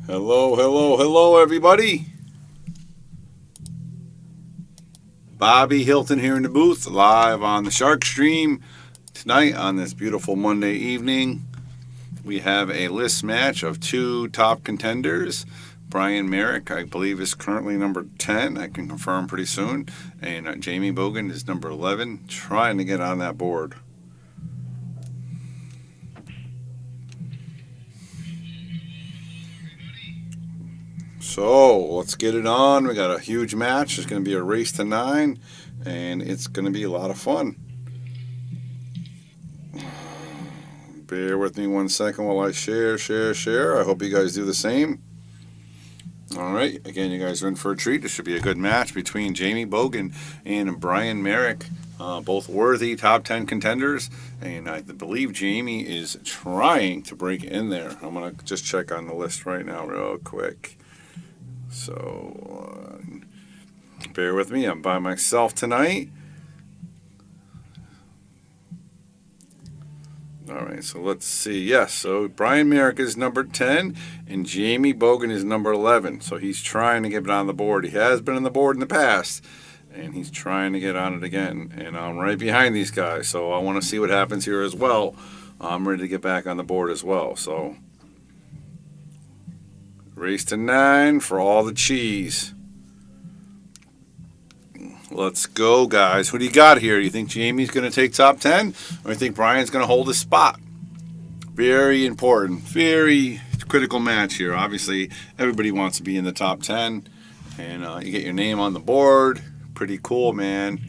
Hello, hello, hello, everybody. Bobby Hilton here in the booth, live on the Shark Stream tonight on this beautiful Monday evening. We have a list match of two top contenders. Brian Merrick, I believe, is currently number 10. I can confirm pretty soon. And Jamie Bogan is number 11, trying to get on that board. So let's get it on. We got a huge match. It's going to be a race to 9, and it's going to be a lot of fun. Bear with me 1 second while I share. I hope you guys do the same. All right. Again, you guys are in for a treat. This should be a good match between Jamie Bogan and Brian Merrick. Both worthy top 10 contenders. And I believe Jamie is trying to break in there. I'm going to just check on the list right now real quick. So, bear with me. I'm by myself tonight. All right, so let's see. Yes, so Brian Merrick is number 10, and Jamie Bogan is number 11. So he's trying to get it on the board. He has been on the board in the past, and he's trying to get on it again. And I'm right behind these guys, so I want to see what happens here as well. I'm ready to get back on the board as well. So, race to 9 for all the cheese. Let's go, guys. Who do you got here? Do you think Jamie's going to take top 10? Or do you think Brian's going to hold his spot? Very important. Very critical match here. Obviously, everybody wants to be in the top 10. And you get your name on the board. Pretty cool, man.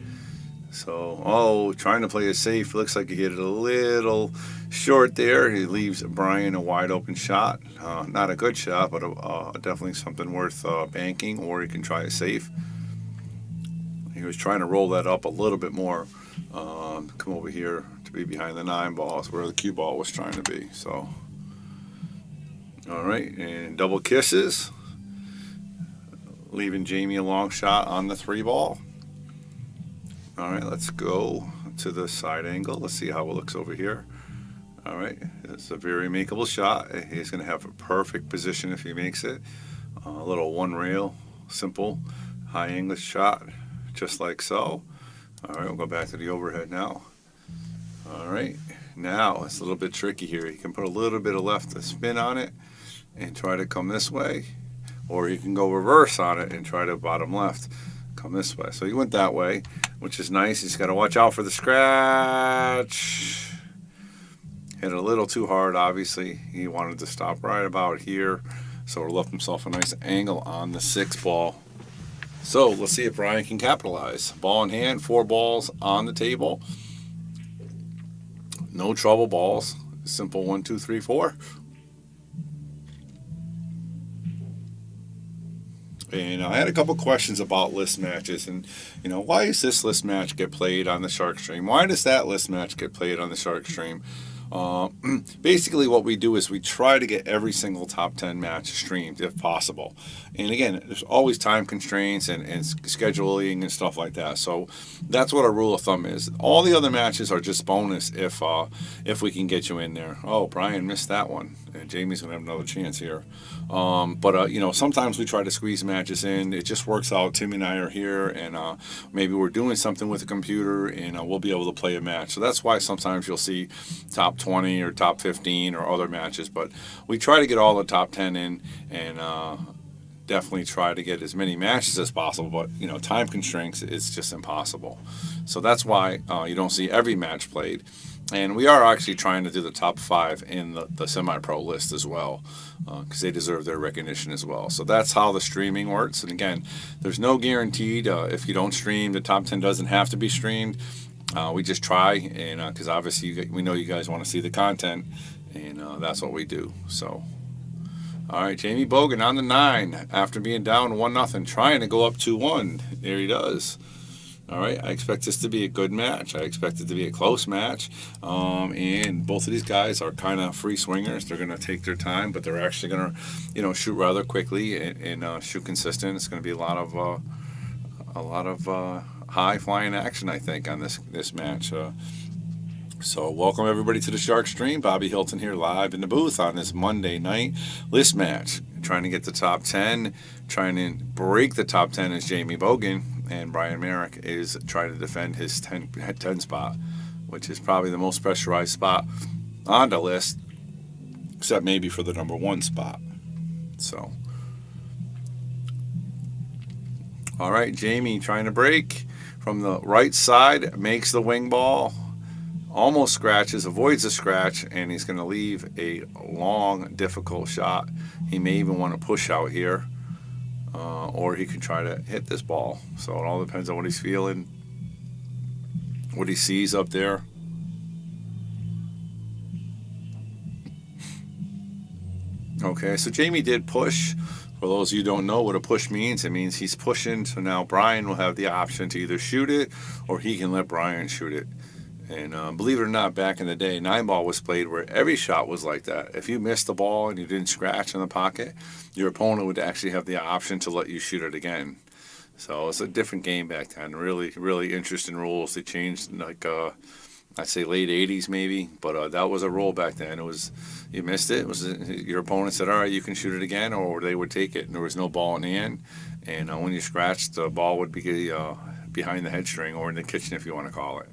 So, trying to play it safe. Looks like he hit it a little short there. He leaves Brian a wide open shot. Not a good shot, but definitely something worth banking, or you can try it safe. He was trying to roll that up a little bit more, come over here to be behind the 9 balls where the cue ball was trying to be. So, all right, and double kisses, leaving Jamie a long shot on the 3 ball. All right, let's go to the side angle. Let's see how it looks over here. All right, it's a very makeable shot. He's going to have a perfect position if he makes it. A little one rail, simple, high English shot. Just like so. All right, we'll go back to the overhead now. All right, now it's a little bit tricky here. You can put a little bit of left spin on it and try to come this way, or you can go reverse on it and try to bottom left, come this way. So he went that way, which is nice. He's got to watch out for the scratch. Hit a little too hard, obviously. He wanted to stop right about here, so he left himself a nice angle on the 6 ball. So let's see if Brian can capitalize. Ball in hand, 4 balls on the table. No trouble balls. Simple 1, 2, 3, 4. And I had a couple questions about list matches, and why does this list match get played on the Shark Stream? Why does that list match get played on the Shark Stream? Basically what we do is we try to get every single top 10 match streamed if possible. And again, there's always time constraints and scheduling and stuff like that. So that's what our rule of thumb is. All the other matches are just bonus if we can get you in there. Oh, Brian missed that one. And Jamie's going to have another chance here. But sometimes we try to squeeze matches in. It just works out. Timmy and I are here, and maybe we're doing something with the computer, and we'll be able to play a match. So that's why sometimes you'll see top 20 or top 15 or other matches. But we try to get all the top 10 in, and definitely try to get as many matches as possible. But time constraints, it's just impossible. So that's why you don't see every match played. And we are actually trying to do the top 5 in the semi-pro list as well, because they deserve their recognition as well. So that's how the streaming works. And again, there's no guaranteed. If you don't stream, the top 10 doesn't have to be streamed. We just try, and because obviously we know you guys want to see the content, and that's what we do. So, all right, Jamie Bogan on the 9 after being down 1-0, trying to go up 2-1. There he does. All right, I expect this to be a good match. I expect it to be a close match. And both of these guys are kind of free swingers. They're going to take their time, but they're actually going to, shoot rather quickly and shoot consistent. It's going to be a lot of high flying action, I think, on this match. So, welcome everybody to the Shark Stream. Bobby Hilton here live in the booth on this Monday night list match. Trying to get the top 10, trying to break the top 10 is Jamie Bogan, and Brian Merrick is trying to defend his 10 spot, which is probably the most pressurized spot on the list, except maybe for the number 1 spot. So, all right, Jamie trying to break from the right side, makes the wing ball. Almost scratches, avoids a scratch, and he's going to leave a long, difficult shot. He may even want to push out here, or he could try to hit this ball. So it all depends on what he's feeling, what he sees up there. Okay, so Jamie did push. For those of you who don't know what a push means, it means he's pushing. So now Brian will have the option to either shoot it, or he can let Brian shoot it. And believe it or not, back in the day, 9-ball was played where every shot was like that. If you missed the ball and you didn't scratch in the pocket, your opponent would actually have the option to let you shoot it again. So it's a different game back then. Really, really interesting rules. They changed like I'd say late 80s maybe, but that was a rule back then. It was, you missed it, your opponent said, all right, you can shoot it again, or they would take it. And there was no ball in the end. And when you scratched, the ball would be behind the head string or in the kitchen if you want to call it.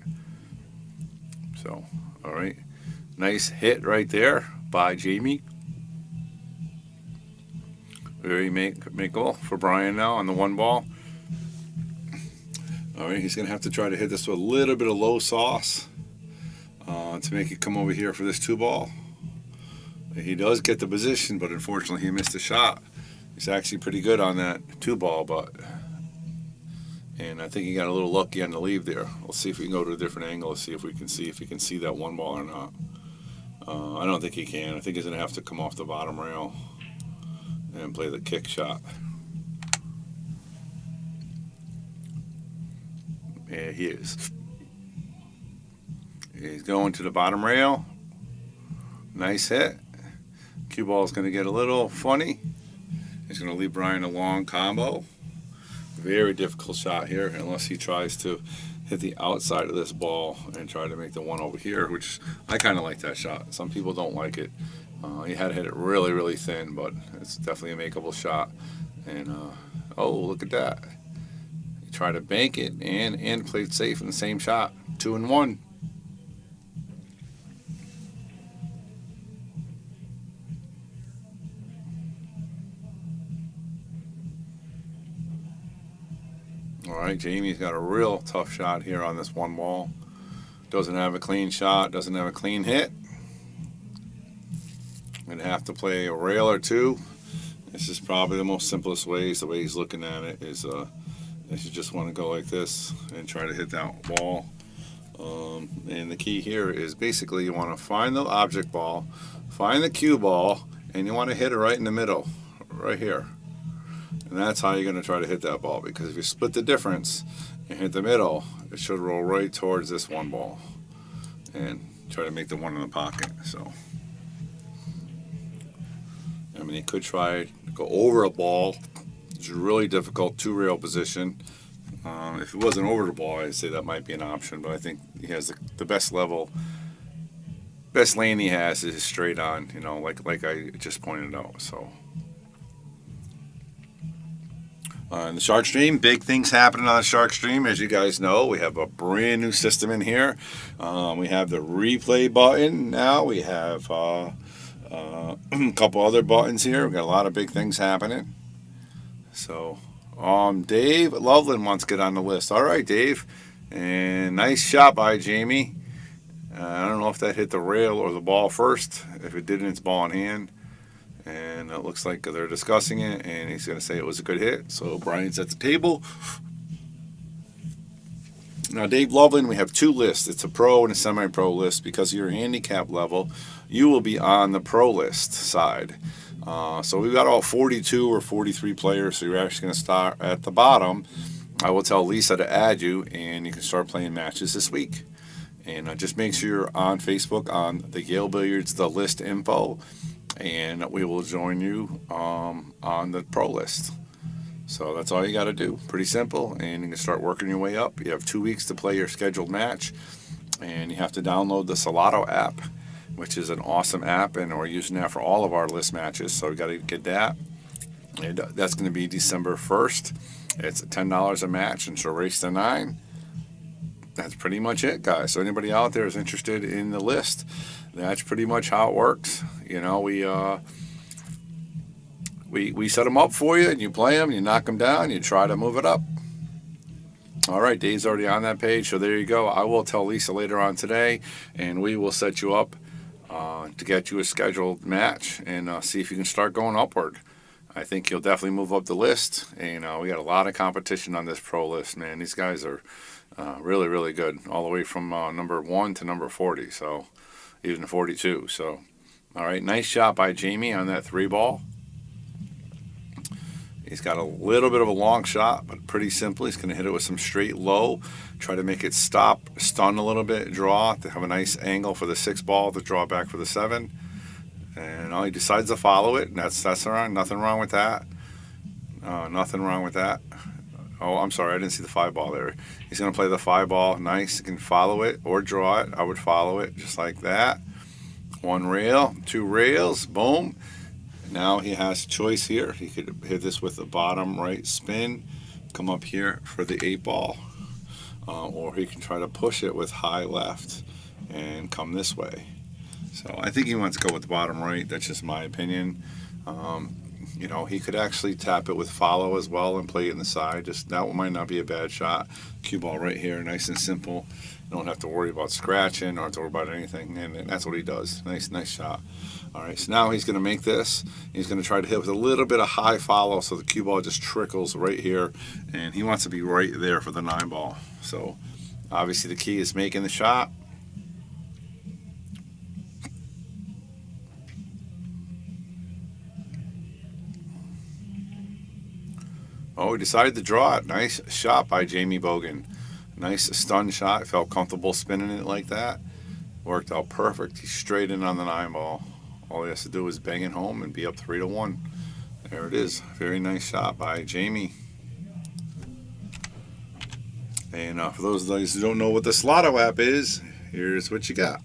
So, all right, nice hit right there by Jamie. Very makeable for Brian now on the 1 ball. All right, he's going to have to try to hit this with a little bit of low sauce to make it come over here for this 2 ball. He does get the position, but unfortunately he missed the shot. He's actually pretty good on that 2 ball, and I think he got a little lucky on the leave there. We'll see if we can go to a different angle to see if he can see that 1 ball or not. I don't think he can. I think he's going to have to come off the bottom rail and play the kick shot. Yeah, he is. He's going to the bottom rail. Nice hit. Cue ball is going to get a little funny. He's going to leave Brian a long combo. Very difficult shot here unless he tries to hit the outside of this ball and try to make the 1 over here, which I kind of like that shot. Some people don't like it. You had to hit it really, really thin, but it's definitely a makeable shot. And, oh, look at that. You try to bank it and play it safe in the same shot. 2 and 1. All right, Jamie's got a real tough shot here on this 1 ball. Doesn't have a clean shot, doesn't have a clean hit. Gonna have to play a rail or 2. This is probably the most simplest ways. The way he's looking at it is you just want to go like this and try to hit that ball. And the key here is basically you want to find the object ball, find the cue ball, and you want to hit it right in the middle, right here. And that's how you're going to try to hit that ball, because if you split the difference and hit the middle, it should roll right towards this 1 ball and try to make the 1 in the pocket. So, I mean, he could try to go over a ball, which is really difficult, 2 rail position. If it wasn't over the ball, I'd say that might be an option, but I think he has the best level, best lane he has is straight on, like I just pointed out. So. On the Shark Stream, big things happening on the Shark Stream. As you guys know, we have a brand new system in here. We have the replay button now. We have a couple other buttons here. We've got a lot of big things happening. So, Dave Loveland wants to get on the list. All right, Dave. And nice shot by Jamie. I don't know if that hit the rail or the ball first. If it didn't, it's ball in hand. And it looks like they're discussing it, and he's going to say it was a good hit. So Brian's at the table. Now, Dave Loveland, we have 2 lists. It's a pro and a semi-pro list. Because of your handicap level, you will be on the pro list side. So we've got all 42 or 43 players, so you're actually going to start at the bottom. I will tell Lisa to add you, and you can start playing matches this week. And just make sure you're on Facebook on the Yale Billiards, the list info, and we will join you on the pro list. So that's all you got to do. Pretty simple, and you can start working your way up. You have 2 weeks to play your scheduled match. And you have to download the Salado app, which is an awesome app, and we're using that for all of our list matches. So we got to get that. And that's going to be December 1st. It's $10 a match, and so race to 9. That's pretty much it, guys. So anybody out there is interested in the list, that's pretty much how it works. You know, we set them up for you, and you play them, you knock them down, you try to move it up. All right, Dave's already on that page, so there you go. I will tell Lisa later on today, and we will set you up to get you a scheduled match and see if you can start going upward. I think you'll definitely move up the list. And we got a lot of competition on this pro list, man. These guys are really, really good, all the way from number 1 to number 40, so even 42. So, all right, nice shot by Jamie on that 3 ball. He's got a little bit of a long shot, but pretty simple. He's going to hit it with some straight low, try to make it stop, stun a little bit, draw, to have a nice angle for the 6 ball to draw back for the 7. And he decides to follow it, and that's nothing wrong with that. Nothing wrong with that. Oh, I'm sorry, I didn't see the 5 ball there. He's going to play the 5 ball. Nice. You can follow it or draw it. I would follow it just like that. 1 rail, 2 rails, boom. Now he has a choice here. He could hit this with the bottom right spin, come up here for the 8 ball, or he can try to push it with high left and come this way. So I think he wants to go with the bottom right. That's just my opinion. He could actually tap it with follow as well and play it in the side. Just that one might not be a bad shot. Cue ball right here, nice and simple. You don't have to worry about scratching or have to worry about anything, and that's what he does. Nice shot. All right, so now he's going to make this. He's going to try to hit with a little bit of high follow, so the cue ball just trickles right here, and he wants to be right there for the 9 ball. So obviously the key is making the shot. Oh, he decided to draw it. Nice shot by Jamie Bogan. Nice stun shot. Felt comfortable spinning it like that. Worked out perfect. He's straight in on the 9 ball. All he has to do is bang it home and be up 3-1. There it is. Very nice shot by Jamie. And for those of you who don't know what the Salado app is, here's what you got.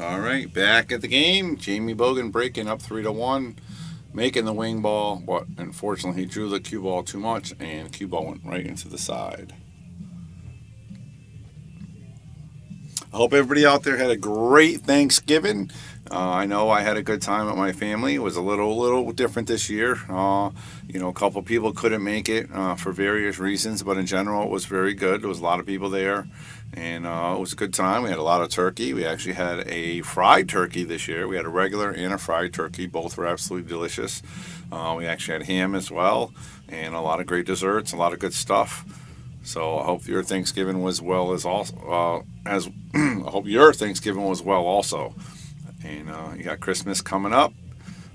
All right, back at the game. Jamie Bogan breaking up 3-1, making the wing ball, but unfortunately he drew the cue ball too much, and cue ball went right into the side. I hope everybody out there had a great Thanksgiving. I know I had a good time with my family. It was a little different this year. A couple people couldn't make it for various reasons, but in general it was very good. There was a lot of people there, and it was a good time. We had a lot of turkey. We actually had a fried turkey this year. We had a regular and a fried turkey. Both were absolutely delicious. We actually had ham as well, and a lot of great desserts, a lot of good stuff. So I hope your Thanksgiving was well I hope your Thanksgiving was well also. And you got Christmas coming up,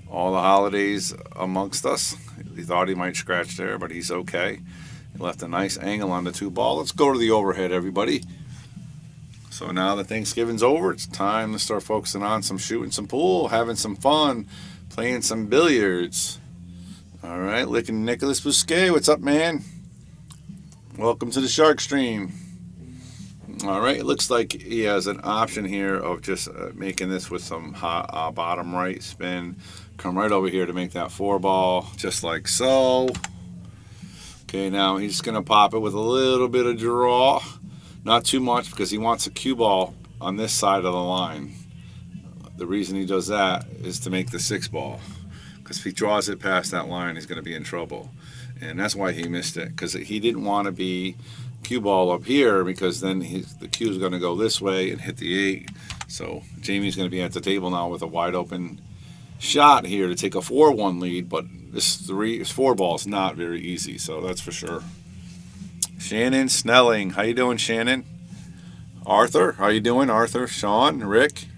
all the holidays amongst us. He thought he might scratch there, but he's okay. He left a nice angle on the 2 ball. Let's go to the overhead, everybody. So now that Thanksgiving's over, it's time to start focusing on some shooting some pool, having some fun, playing some billiards. All right, licking Nicholas Bousquet. What's up, man? Welcome to the Shark Stream. All right, it looks like he has an option here of just making this with some bottom right spin. Come right over here to make that 4 ball, just like so. Okay, now he's going to pop it with a little bit of draw. Not too much because he wants a cue ball on this side of the line. The reason he does that is to make the 6 ball. because if he draws it past that line, he's going to be in trouble. And that's why he missed it, because he didn't want to be cue ball up here, because then the cue is going to go this way and hit the 8. So Jamie's going to be at the table now with a wide open shot here to take a 4-1 lead, but this 4 ball is not very easy, so that's for sure. Shannon Snelling, how you doing, Shannon? Arthur, how you doing, Arthur? Sean, Rick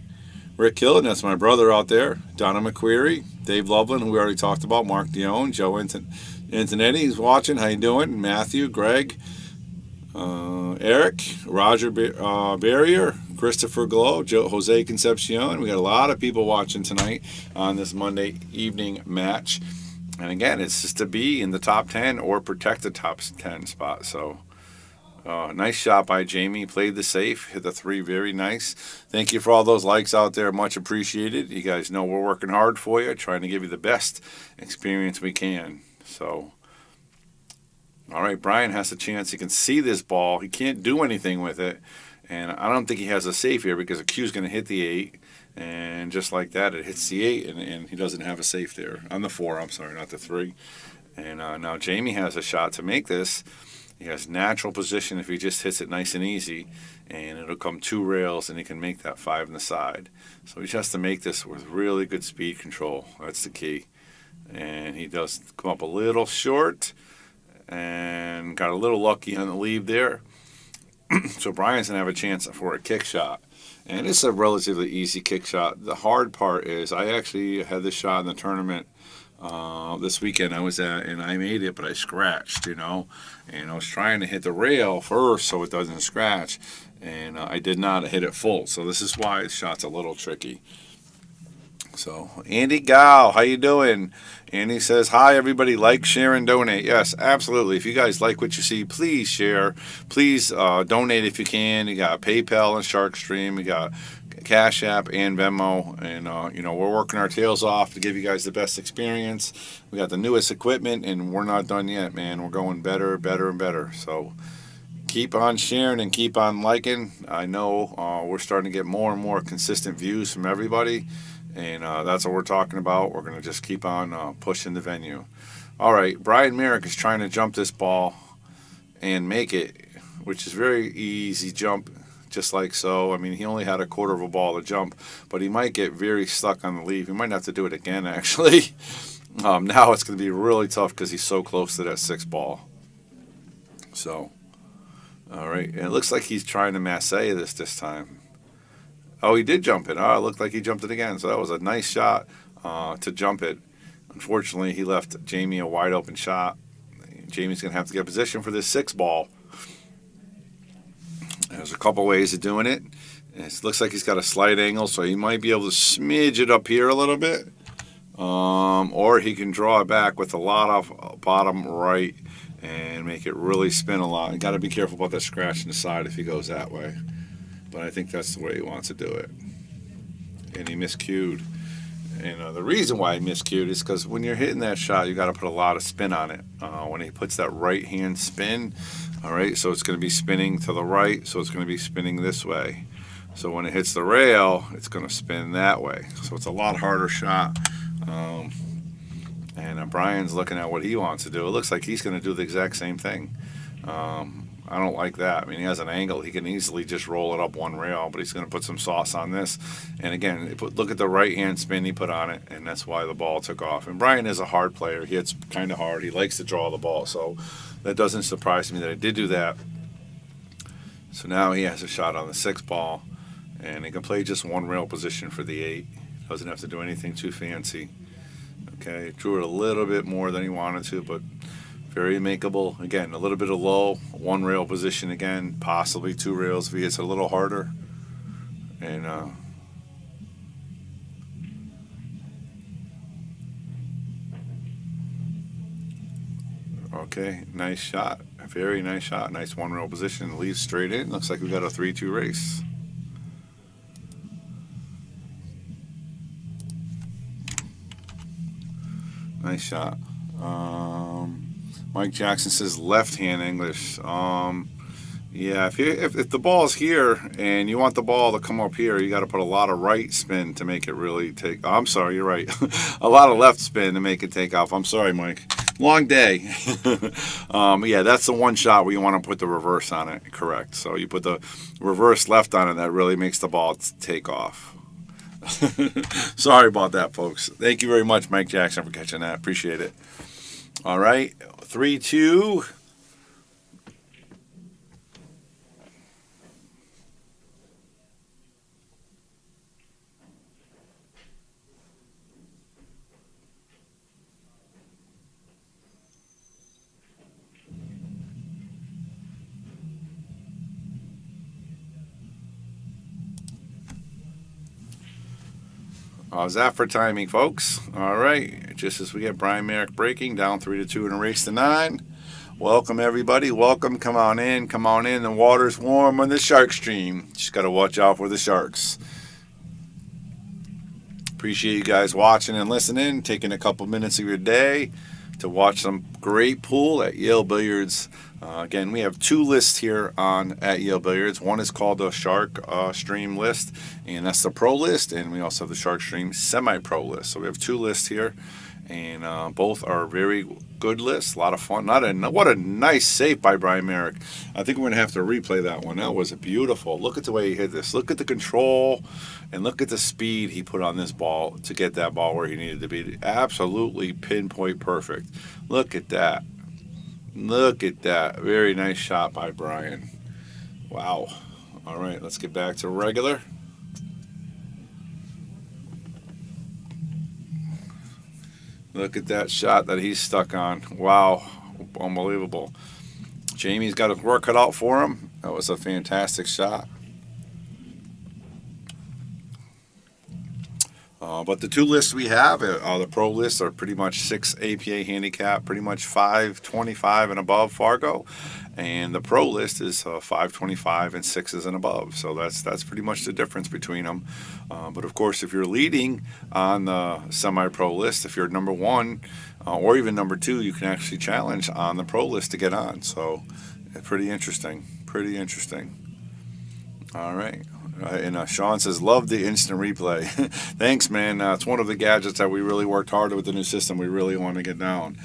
Hill, that's my brother out there. Donna McQuarrie, Dave Loveland, who we already talked about. Mark Dion, Joe Antonetti's watching. How you doing? Matthew, Greg, Eric, Roger Barrier, Christopher Glow, Jose Concepcion. We got a lot of people watching tonight on this Monday evening match. And again, it's just to be in the top 10 or protect the top 10 spot. So nice shot by Jamie. Played the safe. Hit the 3 very nice. Thank you for all those likes out there. Much appreciated. You guys know we're working hard for you, trying to give you the best experience we can. So, all right, Brian has a chance. He can see this ball. He can't do anything with it. And I don't think he has a safe here, because the cue's going to hit the 8. And just like that, it hits the 8, and he doesn't have a safe there. On the 4, I'm sorry, not the 3. And now Jamie has a shot to make this. He has natural position if he just hits it nice and easy, and it'll come 2 rails, and he can make that 5 on the side. So he just has to make this with really good speed control. That's the key. And he does come up a little short, and got a little lucky on the lead there. So Brian's going to have a chance for a kick shot. And it's a relatively easy kick shot. The hard part is I actually had this shot in the tournament this weekend I was at, and I made it, but I scratched, and I was trying to hit the rail first so it doesn't scratch, and I did not hit it full. So this is why the shot's a little tricky. So Andy Gow, how you doing? Andy says, hi, everybody. Like, share, and donate. Yes, absolutely. If you guys like what you see, please share. Please donate if you can. You got PayPal and SharkStream. We got Cash App and Venmo. And, we're working our tails off to give you guys the best experience. We got the newest equipment, and we're not done yet, man. We're going better, and better. So keep on sharing and keep on liking. I know we're starting to get more and more consistent views from everybody. And that's what we're talking about. We're going to just keep on pushing the venue. All right, Brian Merrick is trying to jump this ball and make it, which is very easy jump, just like so. I mean, he only had a quarter of a ball to jump, but he might get very stuck on the leaf. He might have to do it again, actually. Now it's going to be really tough because he's so close to that 6 ball. So, all right. And it looks like he's trying to masse this time. Oh, he did jump it. Oh, it looked like he jumped it again. So that was a nice shot to jump it. Unfortunately, he left Jamie a wide open shot. Jamie's going to have to get position for this 6 ball. There's a couple ways of doing it. It looks like he's got a slight angle, so he might be able to smidge it up here a little bit. Or he can draw it back with a lot of bottom right and make it really spin a lot. You got to be careful about that scratch in the side if he goes that way. But I think that's the way he wants to do it. And he miscued. And the reason why he miscued is because when you're hitting that shot, you got to put a lot of spin on it. When he puts that right hand spin, all right, so it's going to be spinning to the right, so it's going to be spinning this way. So when it hits the rail, it's going to spin that way. So it's a lot harder shot. And Brian's looking at what he wants to do. It looks like he's going to do the exact same thing. I don't like that. I mean, he has an angle. He can easily just roll it up 1 rail, but he's going to put some sauce on this. And again, look at the right-hand spin he put on it, and that's why the ball took off. And Brian is a hard player. He hits kind of hard. He likes to draw the ball, so that doesn't surprise me that he did do that. So now he has a shot on the 6 ball, and he can play just 1 rail position for the 8. Doesn't have to do anything too fancy. Okay, drew it a little bit more than he wanted to, but very makeable. Again, a little bit of low, 1 rail position again, possibly 2 rails if he hits a little harder. And okay, nice shot. A very nice shot. Nice 1 rail position. Leaves straight in. Looks like we got a 3-2 race. Nice shot. Mike Jackson says left-hand English. Yeah, if the ball's here and you want the ball to come up here, you got to put a lot of right spin to make it really take. I'm sorry, you're right. A lot of left spin to make it take off. I'm sorry, Mike. Long day. Yeah, that's the one shot where you want to put the reverse on it. Correct. So you put the reverse left on it. That really makes the ball take off. Sorry about that, folks. Thank you very much, Mike Jackson, for catching that. Appreciate it. All right, 3-2. How's that for timing, folks? All right, just as we get Brian Merrick breaking, down 3-2 in a race to 9. Welcome, everybody. Welcome. Come on in. Come on in. The water's warm on the shark stream. Just got to watch out for the sharks. Appreciate you guys watching and listening, taking a couple minutes of your day to watch some great pool at Yale Billiards. Again, we have 2 lists here on at Yale Billiards. One is called the Shark Stream list, and that's the pro list, and we also have the Shark Stream semi-pro list. So we have 2 lists here, and both are very good lists. A lot of fun. What a nice save by Brian Merrick. I think we're going to have to replay that one. That was beautiful. Look at the way he hit this. Look at the control, and look at the speed he put on this ball to get that ball where he needed to be. Absolutely pinpoint perfect. Look at that. Look at that. Very nice shot by Brian. Wow. All right, let's get back to regular. Look at that shot that he's stuck on. Wow. Unbelievable. Jamie's got his work cut out for him. That was a fantastic shot. But the 2 lists we have, the pro lists are pretty much 6 APA handicap, pretty much 525 and above Fargo, and the pro list is 525 and 6s and above. So that's pretty much the difference between them. But of course, if you're leading on the semi-pro list, if you're number 1 or even number 2, you can actually challenge on the pro list to get on. So pretty interesting. Pretty interesting. All right. And Sean says, love the instant replay. Thanks, man. It's one of the gadgets that we really worked hard with the new system. We really want to get down.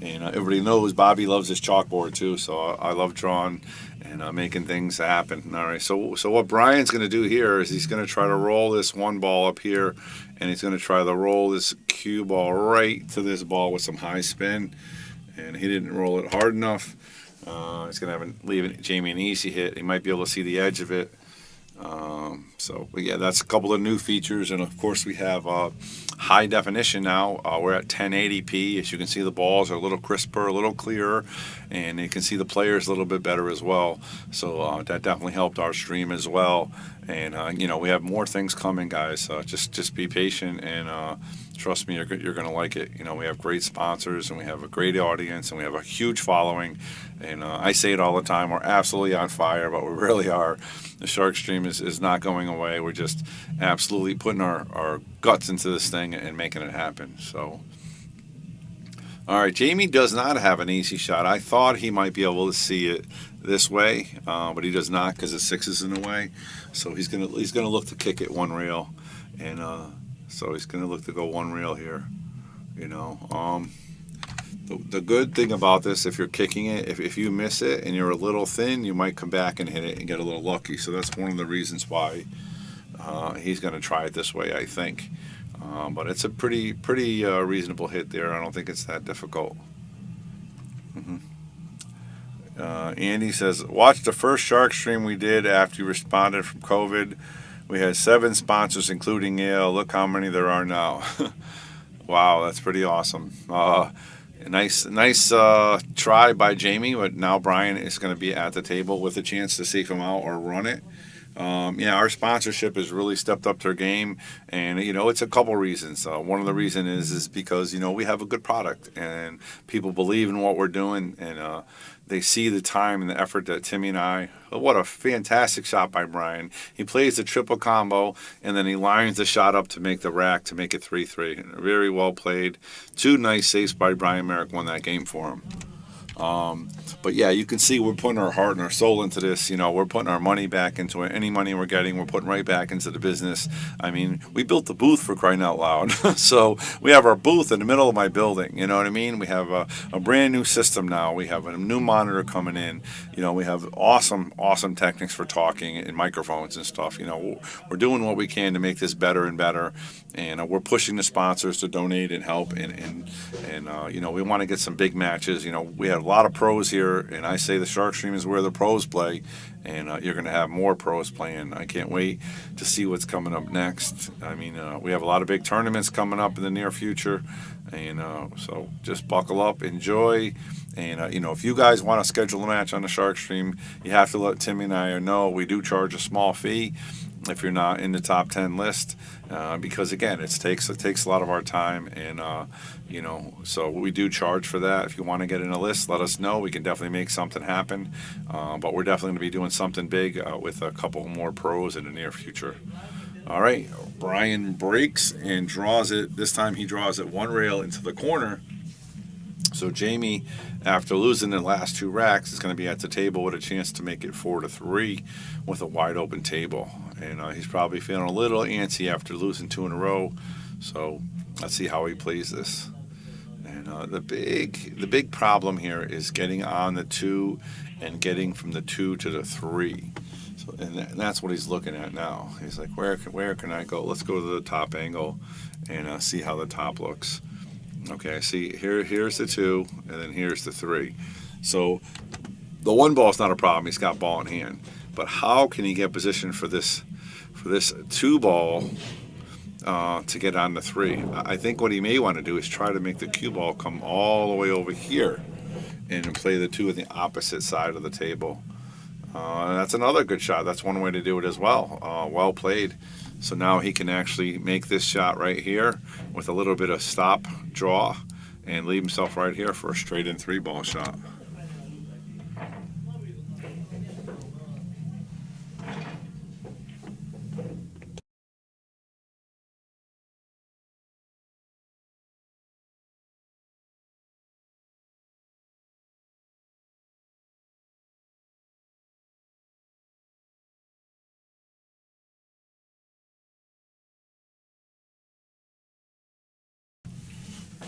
And everybody knows Bobby loves his chalkboard, too. So I love drawing and making things happen. All right. So what Brian's going to do here is he's going to try to roll this one ball up here. And he's going to try to roll this cue ball right to this ball with some high spin. And he didn't roll it hard enough. He's going to leave Jamie an easy hit. He might be able to see the edge of it. But yeah, that's a couple of new features, and of course we have high definition now. We're at 1080p. As you can see, the balls are a little crisper, a little clearer, and you can see the players a little bit better as well. So that definitely helped our stream as well. And we have more things coming, guys. Just be patient and trust me, you're going to like it. We have great sponsors, and we have a great audience, and we have a huge following. And I say it all the time, we're absolutely on fire, but we really are. The Shark Stream is not going away. We're just absolutely putting our guts into this thing and making it happen. So, all right, Jamie does not have an easy shot. I thought he might be able to see it this way, but he does not because the 6 is in the way. So he's gonna look to kick it one reel, and so he's gonna look to go one reel here. The good thing about this, if you're kicking it, if you miss it and you're a little thin, you might come back and hit it and get a little lucky. So that's one of the reasons why he's going to try it this way, I think. But it's a pretty reasonable hit there. I don't think it's that difficult. Andy says, watch the first Shark Stream we did after you responded from COVID. We had 7 sponsors, including Yale. Look how many there are now. Wow, that's pretty awesome. Nice try by Jamie, but now Brian is going to be at the table with a chance to safe him out or run it. Our sponsorship has really stepped up their game, and it's a couple reasons. One of the reasons is because we have a good product, and people believe in what we're doing, and they see the time and the effort that Timmy and I. What a fantastic shot by Brian! He plays the triple combo, and then he lines the shot up to make the rack to make it 3-3. Very well played. 2 nice saves by Brian Merrick won that game for him. But yeah, you can see we're putting our heart and our soul into this. We're putting our money back into it. Any money we're getting, we're putting right back into the business. I mean, we built the booth, for crying out loud. So we have our booth in the middle of my building. You know what I mean? We have a brand new system now. We have a new monitor coming in. We have awesome techniques for talking and microphones and stuff. We're doing what we can to make this better and better. And we're pushing the sponsors to donate and help. And we want to get some big matches. We have a lot of pros here, and I say the Shark Stream is where the pros play, and you're going to have more pros playing. I can't wait to see what's coming up next. I mean, we have a lot of big tournaments coming up in the near future, and so just buckle up, enjoy. And if you guys want to schedule a match on the Shark Stream, you have to let Timmy and I know. We do charge a small fee if you're not in the top 10 list, because again, it takes a lot of our time, and so we do charge for that. If you want to get in a list, let us know. We can definitely make something happen, but we're definitely going to be doing something big with a couple more pros in the near future. All right, Brian breaks and draws it. This time he draws it one rail into the corner. So Jamie, after losing the last two racks, is going to be at the table with a chance to make it 4-3 with a wide open table. And he's probably feeling a little antsy after losing two in a row. So let's see how he plays this. And the big problem here is getting on the 2 and getting from the 2 to the 3. So and that's what he's looking at now. He's like, where can I go? Let's go to the top angle and see how the top looks. Okay, see here's the 2, and then here's the 3. So the one ball's not a problem. He's got ball in hand. But how can he get positioned for this 2 ball to get on the 3? I think what he may want to do is try to make the cue ball come all the way over here and play the 2 on the opposite side of the table. That's another good shot. That's one way to do it as well. Well played. So now he can actually make this shot right here with a little bit of stop draw and leave himself right here for a straight in 3-ball shot.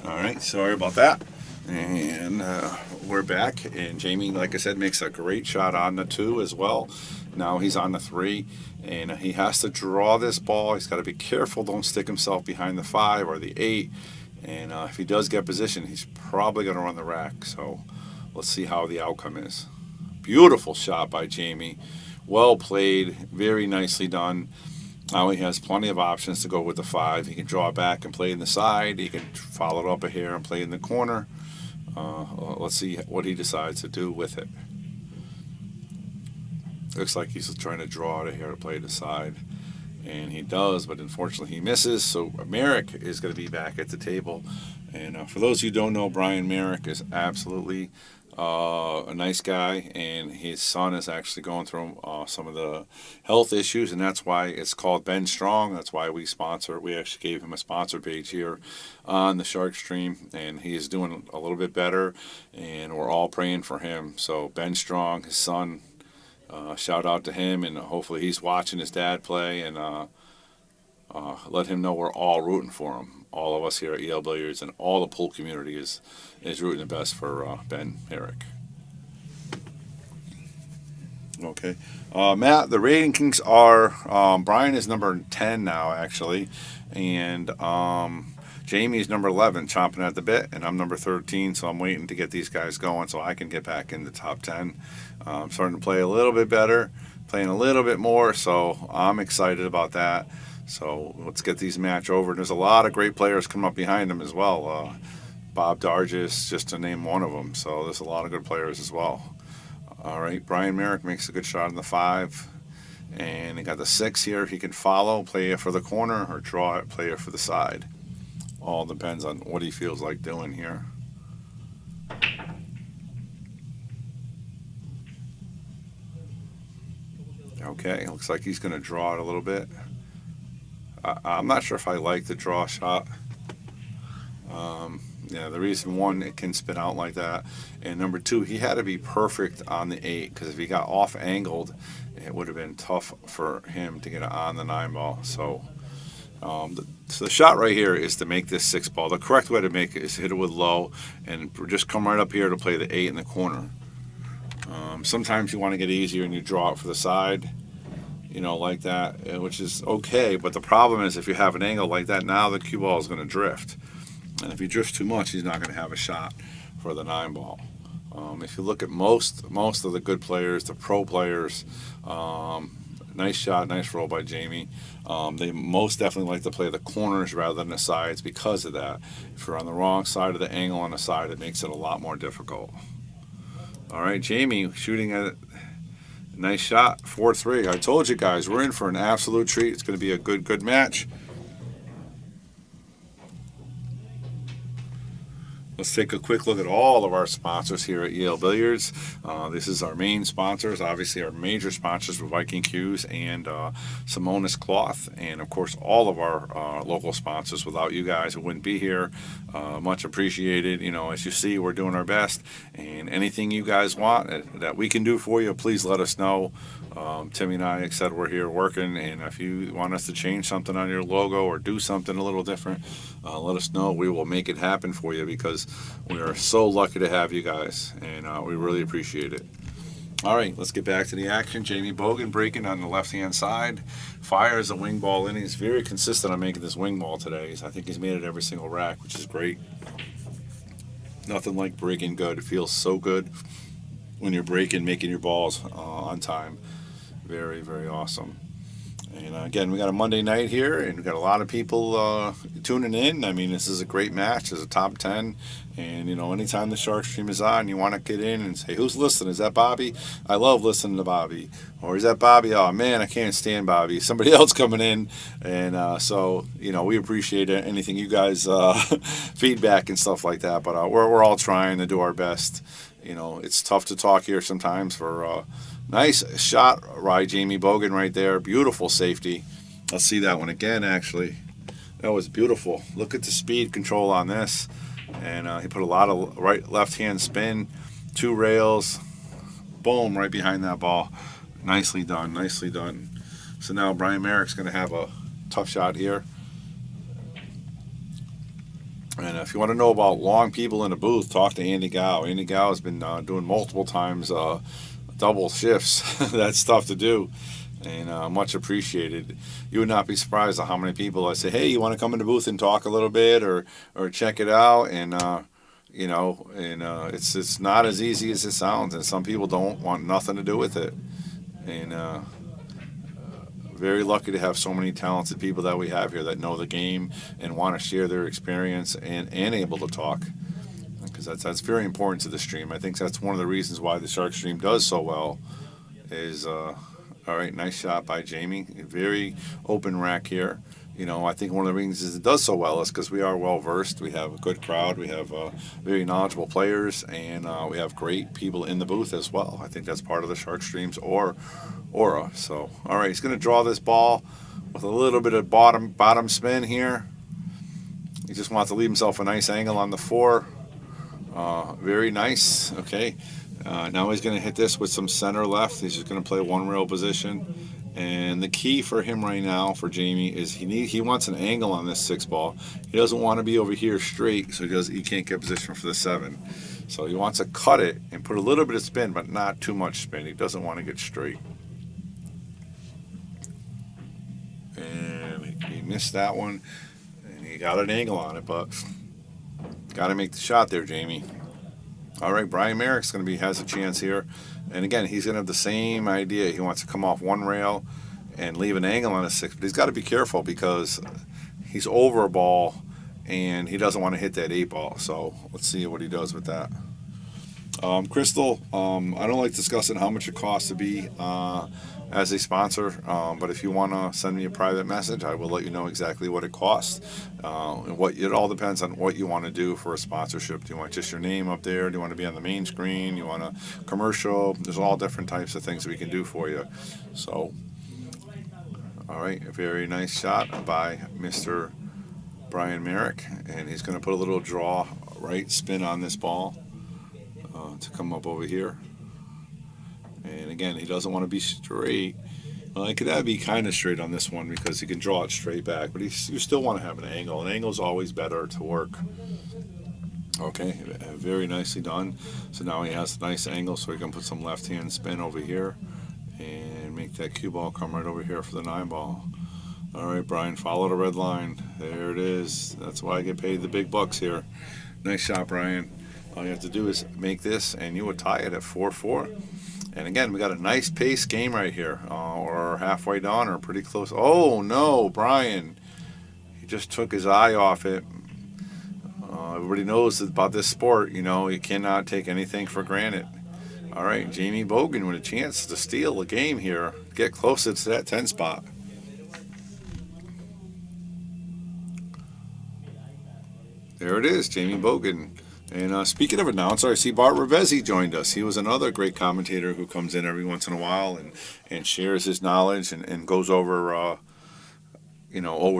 All right, sorry about that. And we're back, and Jamie, like I said, makes a great shot on the 2 as well. Now he's on the 3, and he has to draw this ball. He's got to be careful, don't stick himself behind the 5 or the 8. And if he does get position, he's probably going to run the rack. So let's see how the outcome is. Beautiful shot by Jamie. Well played, very nicely done. Now he has plenty of options to go with the 5. He can draw back and play in the side. He can follow it up a hair and play in the corner. Let's see what he decides to do with it. Looks like he's trying to draw it a hair to play the side. And he does, but unfortunately he misses. So Merrick is going to be back at the table. And for those who don't know, Brian Merrick is absolutely a nice guy, and his son is actually going through some of the health issues, and that's why it's called Ben Strong. That's why we actually gave him a sponsor page here on the Shark Stream, and he's doing a little bit better, and we're all praying for him. So Ben Strong, his son, shout out to him, and hopefully he's watching his dad play, and let him know we're all rooting for him. All of us here at EL Billiards and all the pool community is rooting the best for Ben Merrick. Okay. Matt, the rankings are Brian is number 10 now, actually, and Jamie is number 11, chomping at the bit, and I'm number 13, so I'm waiting to get these guys going so I can get back in the top 10. I'm starting to play a little bit better, playing a little bit more, so I'm excited about that. So let's get these match over. There's a lot of great players coming up behind them as well. Bob Dargis, just to name one of them. So there's a lot of good players as well. All right, Brian Merrick makes a good shot in the 5. And he got the 6 here. He can follow, play it for the corner, or draw it, play it for the side. All depends on what he feels like doing here. Okay, looks like he's going to draw it a little bit. I'm not sure if I like the draw shot. Yeah, the reason one, it can spin out like that, and number two, he had to be perfect on the 8 because if he got off angled, it would have been tough for him to get it on the 9 ball. So the shot right here is to make this 6 ball. The correct way to make it is to hit it with low and just come right up here to play the 8 in the corner. Sometimes you want to get easier and you draw it for the side, like that, which is okay. But the problem is if you have an angle like that, now the cue ball is going to drift. And if he drifts too much, he's not going to have a shot for the 9 ball. If you look at most of the good players, the pro players, nice shot, nice roll by Jamie. They most definitely like to play the corners rather than the sides because of that. If you're on the wrong side of the angle on the side, it makes it a lot more difficult. All right, Jamie shooting at nice shot, 4-3. I told you guys, we're in for an absolute treat. It's going to be a good match. Let's take a quick look at all of our sponsors here at Yale Billiards. This is our main sponsors. Obviously, our major sponsors were Viking Cues and Simonis Cloth. And, of course, all of our local sponsors. Without you guys, it wouldn't be here. Much appreciated. As you see, we're doing our best. And anything you guys want that we can do for you, please let us know. Timmy and I said we're here working, and if you want us to change something on your logo or do something a little different, let us know. We will make it happen for you because we are so lucky to have you guys, and we really appreciate it. All right, let's get back to the action. Jamie Bogan breaking on the left-hand side. Fires a wing ball in. He's very consistent on making this wing ball today. I think he's made it every single rack, which is great. Nothing like breaking good. It feels so good when you're breaking, making your balls on time. Very, very awesome. And again, we got a Monday night here, and we got a lot of people tuning in. I mean, this is a great match. It's a top 10. And, anytime the Shark Stream is on, you want to get in and say, who's listening? Is that Bobby? I love listening to Bobby. Or is that Bobby? Oh, man, I can't stand Bobby. Somebody else coming in. And so, we appreciate anything you guys feedback and stuff like that. But we're all trying to do our best. It's tough to talk here sometimes for nice shot by Jamie Bogan right there. Beautiful safety. I'll see that one again, actually. That was beautiful. Look at the speed control on this. And he put a lot of left-hand spin, 2 rails. Boom, right behind that ball. Nicely done, nicely done. So now Brian Merrick's going to have a tough shot here. And if you want to know about long people in the booth, talk to Andy Gow. Andy Gow has been doing multiple times double shifts. That's tough to do, and much appreciated. You would not be surprised at how many people I say, hey, you want to come in the booth and talk a little bit or check it out? And it's not as easy as it sounds, and some people don't want nothing to do with it. And very lucky to have so many talented people that we have here that know the game and want to share their experience and able to talk, because that's very important to the stream. I think that's one of the reasons why the Shark Stream does so well is all right, nice shot by Jamie. Very open rack here. I think one of the reasons it does so well is because we are well versed. We have a good crowd. We have very knowledgeable players, and we have great people in the booth as well. I think that's part of the Shark Stream's aura. So, all right, he's going to draw this ball with a little bit of bottom spin here. He just wants to leave himself a nice angle on the 4. Very nice. Okay. Now he's going to hit this with some center left. He's just going to play 1 rail position. And the key for him right now, for Jamie, is he wants an angle on this 6 ball. He doesn't want to be over here straight, so he can't get position for the 7. So he wants to cut it and put a little bit of spin, but not too much spin. He doesn't want to get straight. And he missed that one, and he got an angle on it, but got to make the shot there, Jamie. All right, Brian Merrick's has a chance here. And again, he's going to have the same idea. He wants to come off 1 rail and leave an angle on a 6. But he's got to be careful because he's over a ball and he doesn't want to hit that 8 ball. So let's see what he does with that. Crystal, I don't like discussing how much it costs to be as a sponsor, but if you want to send me a private message, I will let you know exactly what it costs. It all depends on what you want to do for a sponsorship. Do you want just your name up there? Do you want to be on the main screen? You want a commercial? There's all different types of things we can do for you. So, all right, a very nice shot by Mr. Brian Merrick, and he's going to put a little draw right spin on this ball to come up over here. And again, he doesn't want to be straight. Well, it could be kind of straight on this one because he can draw it straight back, but you still want to have an angle. An angle is always better to work. Okay, very nicely done. So now he has a nice angle, so he can put some left-hand spin over here and make that cue ball come right over here for the 9 ball. All right, Brian, follow the red line. There it is. That's why I get paid the big bucks here. Nice shot, Brian. All you have to do is make this, and you would tie it at 4-4. And again, we got a nice pace game right here. Or halfway done, or pretty close. Oh, no, Brian. He just took his eye off it. Everybody knows about this sport. You cannot take anything for granted. All right, Jamie Bogan with a chance to steal a game here. Get closer to that 10 spot. There it is, Jamie Bogan. And speaking of announcer, I see Bart Revezzi joined us. He was another great commentator who comes in every once in a while and shares his knowledge and goes over, over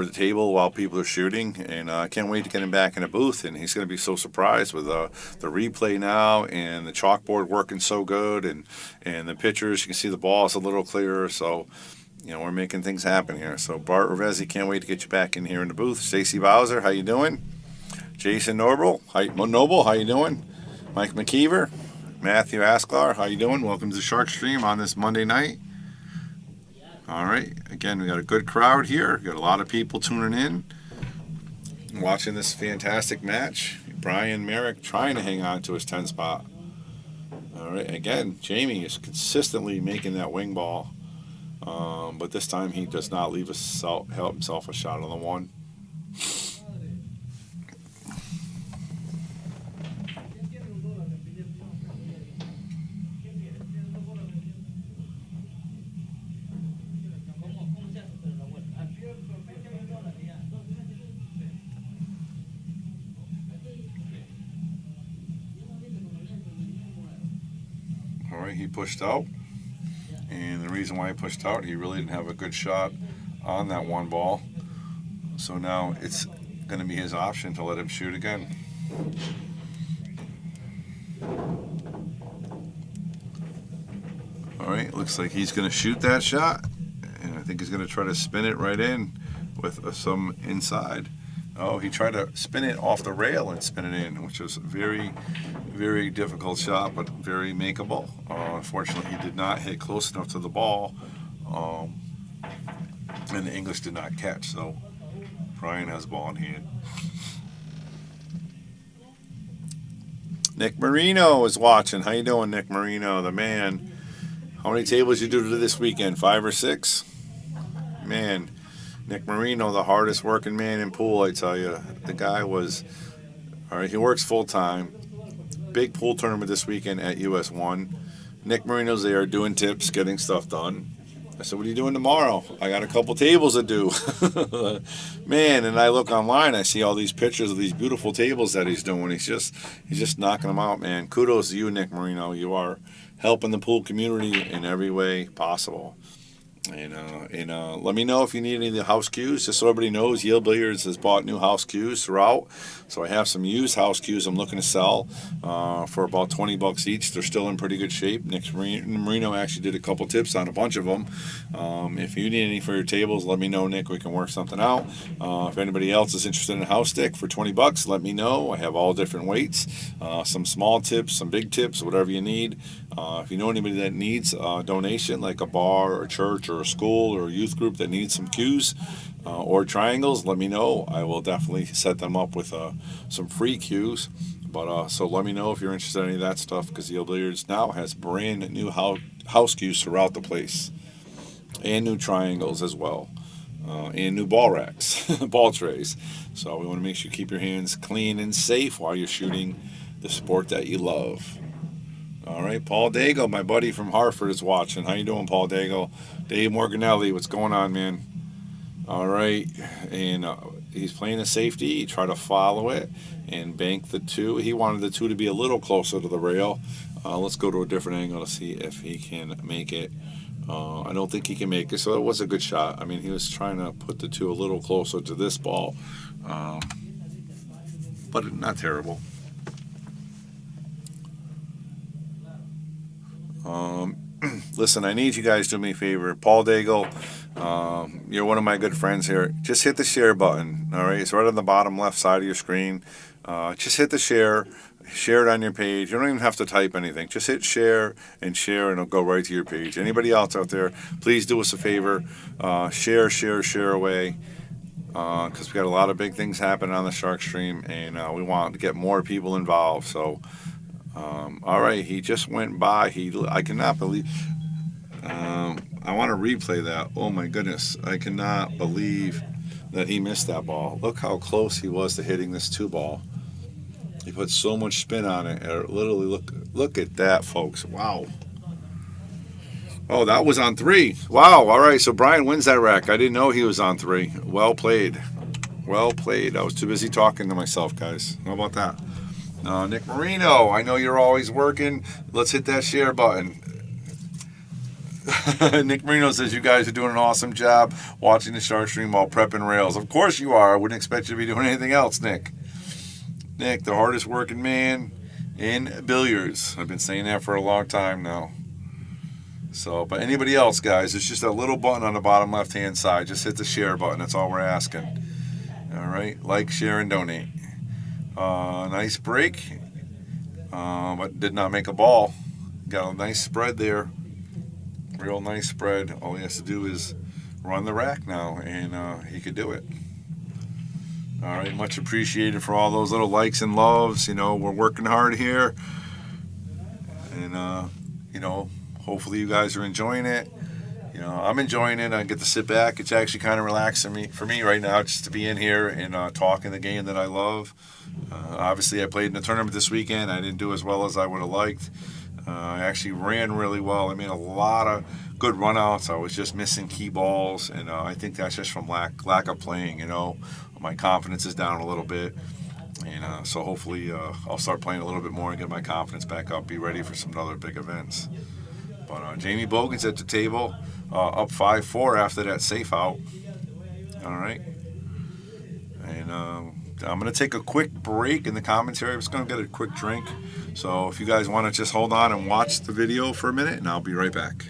the table while people are shooting. And I can't wait to get him back in a booth. And he's going to be so surprised with the replay now and the chalkboard working so good. And the pictures, you can see the ball is a little clearer. So, we're making things happen here. So Bart Revezzi, can't wait to get you back in here in the booth. Stacy Bowser, how you doing? Jason Noble, how you doing? Mike McKeever, Matthew Asklar, how you doing? Welcome to the Shark Stream on this Monday night. All right, again, we got a good crowd here. We got a lot of people tuning in, watching this fantastic match. Brian Merrick trying to hang on to his 10 spot. All right, again, Jamie is consistently making that wing ball, but this time he does not leave help himself a shot on the 1. He pushed out, and the reason why he pushed out, he really didn't have a good shot on that 1 ball, so now it's going to be his option to let him shoot again. All right, looks like he's going to shoot that shot, and I think he's going to try to spin it right in with some inside. Oh, he tried to spin it off the rail and spin it in, which was a very, very difficult shot, but very makeable. Unfortunately, he did not hit close enough to the ball, and the English did not catch. So Brian has the ball in hand. Nick Marino is watching. How you doing, Nick Marino, the man? How many tables you do this weekend? 5 or 6? Man. Nick Marino, the hardest working man in pool, I tell you. The guy was, all right, he works full time. Big pool tournament this weekend at US 1. Nick Marino's there doing tips, getting stuff done. I said, what are you doing tomorrow? I got a couple tables to do. Man, and I look online, I see all these pictures of these beautiful tables that he's doing. He's just knocking them out, man. Kudos to you, Nick Marino. You are helping the pool community in every way possible. And let me know if you need any of the house cues. Just so everybody knows, Yale Billiards has bought new house cues throughout. So I have some used house cues I'm looking to sell for about $20 each. They're still in pretty good shape. Nick Marino actually did a couple tips on a bunch of them. If you need any for your tables, let me know, Nick. We can work something out. If anybody else is interested in a house stick for $20, let me know. I have all different weights, some small tips, some big tips, whatever you need. If you know anybody that needs a donation, like a bar or a church or a school or a youth group that needs some cues or triangles, let me know. I will definitely set them up with some free cues. But so let me know if you're interested in any of that stuff, because Yale Billiards now has brand new house cues throughout the place, and new triangles as well, and new ball racks, ball trays. So we want to make sure you keep your hands clean and safe while you're shooting the sport that you love. All right, Paul Dago, my buddy from Hartford, is watching. How you doing, Paul Dago? Dave Morganelli, what's going on, man? All right, and he's playing a safety. He tried to follow it and bank the 2. He wanted the 2 to be a little closer to the rail. Let's go to a different angle to see if he can make it. I don't think he can make it, so it was a good shot. I mean, he was trying to put the 2 a little closer to this ball, but not terrible. listen, I need you guys to do me a favor. Paul Daigle, you're one of my good friends here. Just hit the share button. All right, it's right on the bottom left side of your screen. Just hit the share. Share it on your page. You don't even have to type anything. Just hit share, and it'll go right to your page. Anybody else out there, please do us a favor. Share away. Because we got a lot of big things happening on the Shark Stream, and we want to get more people involved. So, all right, he just went by. I cannot believe. I want to replay that. Oh my goodness, I cannot believe that he missed that ball. Look how close he was to hitting this 2 ball. He put so much spin on it. Literally, look at that, folks. Wow. Oh, that was on 3. Wow. All right, so Brian wins that rack. I didn't know he was on 3. Well played. Well played. I was too busy talking to myself, guys. How about that? Nick Marino, I know you're always working. Let's hit that share button. Nick Marino says you guys are doing an awesome job watching the Shark Stream while prepping rails. Of course you are. I wouldn't expect you to be doing anything else, Nick. Nick, the hardest working man in billiards. I've been saying that for a long time now. So, but anybody else, guys, it's just a little button on the bottom left-hand side. Just hit the share button. That's all we're asking. All right, like, share, and donate. Nice break, but did not make a ball. Got a nice spread there. Real nice spread. All he has to do is run the rack now, and he could do it. All right, much appreciated for all those little likes and loves. You know, we're working hard here, and you know, hopefully you guys are enjoying it. You know, I'm enjoying it. I get to sit back. It's actually kind of relaxing for me right now, just to be in here and talking the game that I love. Obviously, I played in the tournament this weekend. I didn't do as well as I would have liked. I actually ran really well. I made a lot of good runouts. I was just missing key balls, and I think that's just from lack of playing. You know, my confidence is down a little bit, and so hopefully I'll start playing a little bit more and get my confidence back up. Be ready for some other big events. But Jamie Bogan's at the table, up 5-4 after that safe out. All right, and I'm going to take a quick break in the commentary. I'm just going to get a quick drink. So if you guys want to just hold on and watch the video for a minute, and I'll be right back.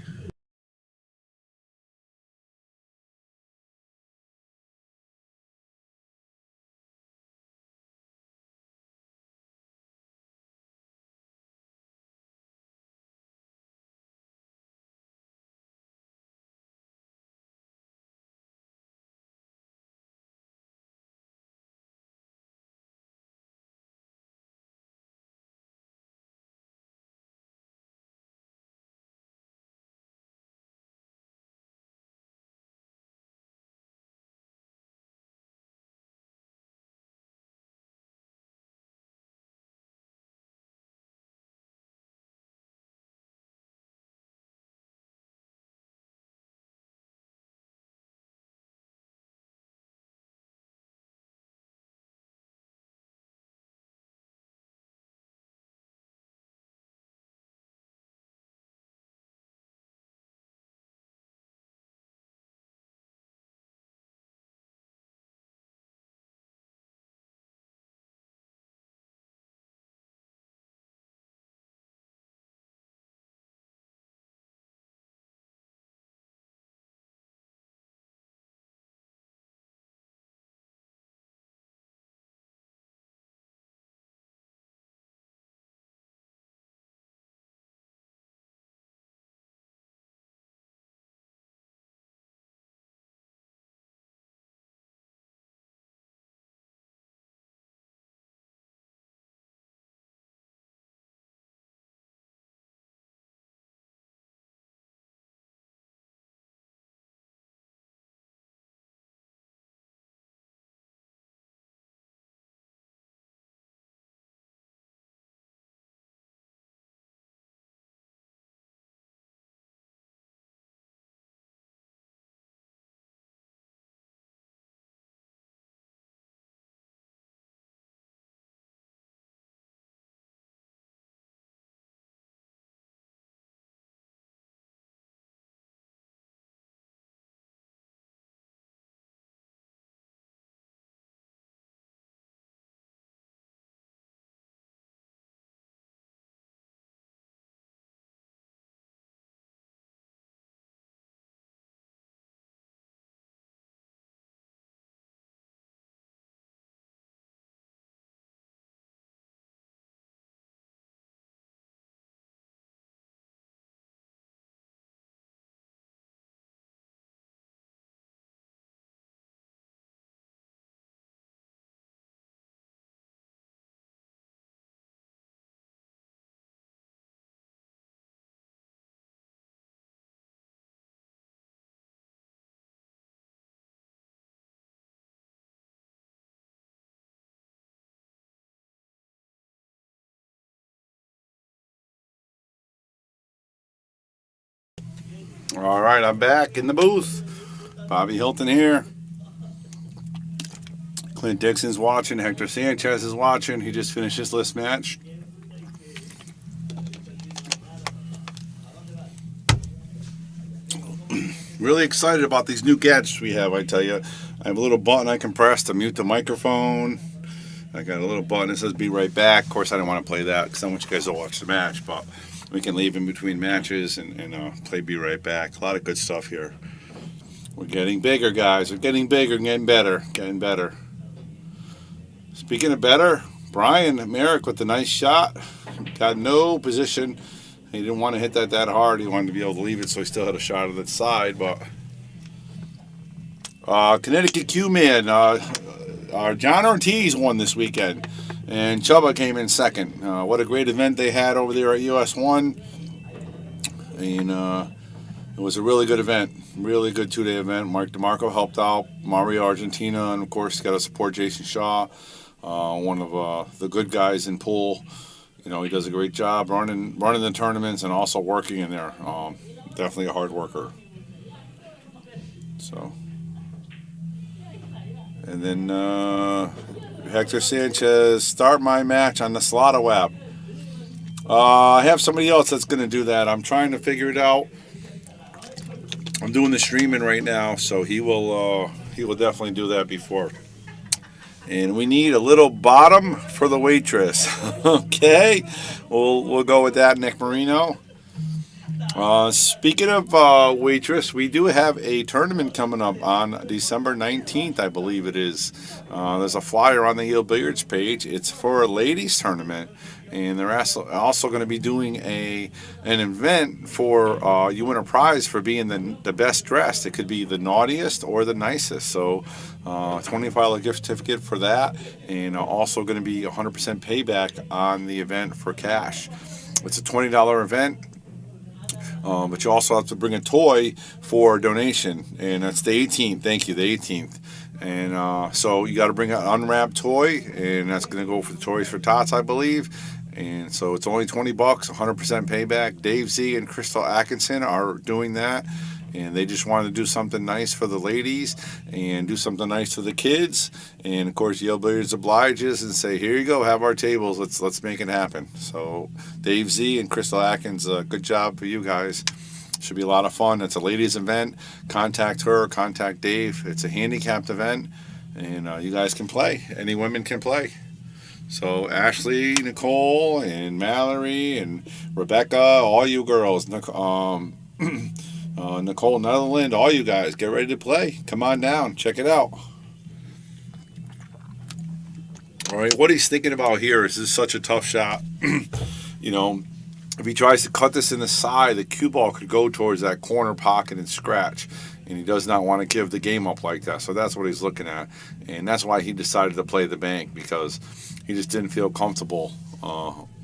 All right, I'm back in the booth. Bobby Hilton here. Clint Dixon's watching. Hector Sanchez is watching. He just finished his list match. Really excited about these new gadgets we have, I tell you. I have a little button I can press to mute the microphone. I got a little button that says be right back. Of course, I don't want to play that because I want you guys to watch the match, but we can leave in between matches and play be right back. A lot of good stuff here. We're getting bigger, guys. We're getting bigger and getting better. Getting better. Speaking of better, Brian Merrick with the nice shot. Got no position. He didn't want to hit that hard. He wanted to be able to leave it, so he still had a shot on the side. But Connecticut Q-Man, John Ortiz won this weekend, and Chubba came in second. What a great event they had over there at US 1. And it was a really good event, really good two-day event. Mark DeMarco helped out, Mario Argentina, and of course, got to support Jason Shaw, one of the good guys in pool. You know, he does a great job running the tournaments and also working in there. Definitely a hard worker. So, and then Hector Sanchez, start my match on the Slaughter app. I have somebody else that's going to do that. I'm trying to figure it out. I'm doing the streaming right now, so he will definitely do that before. And we need a little bottom for the waitress. Okay, we'll go with that, Nick Marino. Speaking of waitress, we do have a tournament coming up on December 19th, I believe it is. There's a flyer on the Yield Billiards page. It's for a ladies tournament, and they're also going to be doing an event for you win a prize for being the best dressed. It could be the naughtiest or the nicest. So $25 gift certificate for that, and also going to be 100% payback on the event for cash. It's a $20 event. But you also have to bring a toy for donation, and that's the 18th. Thank you, the 18th. And so you got to bring an unwrapped toy, and that's going to go for the Toys for Tots, I believe. And so it's only $20, 100% payback. Dave Z and Crystal Atkinson are doing that, and they just wanted to do something nice for the ladies and do something nice for the kids. And of course, Yale Billiards obliges and say, "Here you go, have our tables. Let's make it happen." So Dave Z and Crystal Atkins, good job for you guys. Should be a lot of fun. It's a ladies event. Contact her, contact Dave. It's a handicapped event, and you guys can play. Any women can play. So Ashley, Nicole, and Mallory, and Rebecca, all you girls, Nicole Netherland, all you guys, get ready to play. Come on down, check it out. All right, what he's thinking about here is this is such a tough shot. You know, if he tries to cut this in the side, the cue ball could go towards that corner pocket and scratch. And he does not want to give the game up like that. So that's what he's looking at. And that's why he decided to play the bank, because he just didn't feel comfortable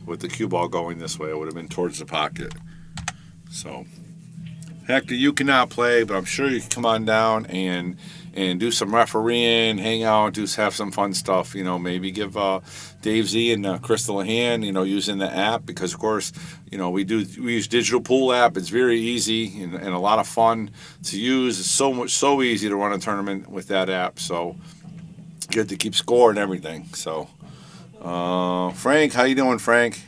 with the cue ball going this way. It would have been towards the pocket. So, Hector, you cannot play, but I'm sure you can come on down and do some refereeing, hang out, have some fun stuff. You know, maybe give Dave Z and Crystal a hand, you know, using the app, because, of course, you know, we use Digital Pool app. It's very easy and a lot of fun to use. It's so easy to run a tournament with that app. So, good to keep score and everything. So, Frank, how you doing, Frank?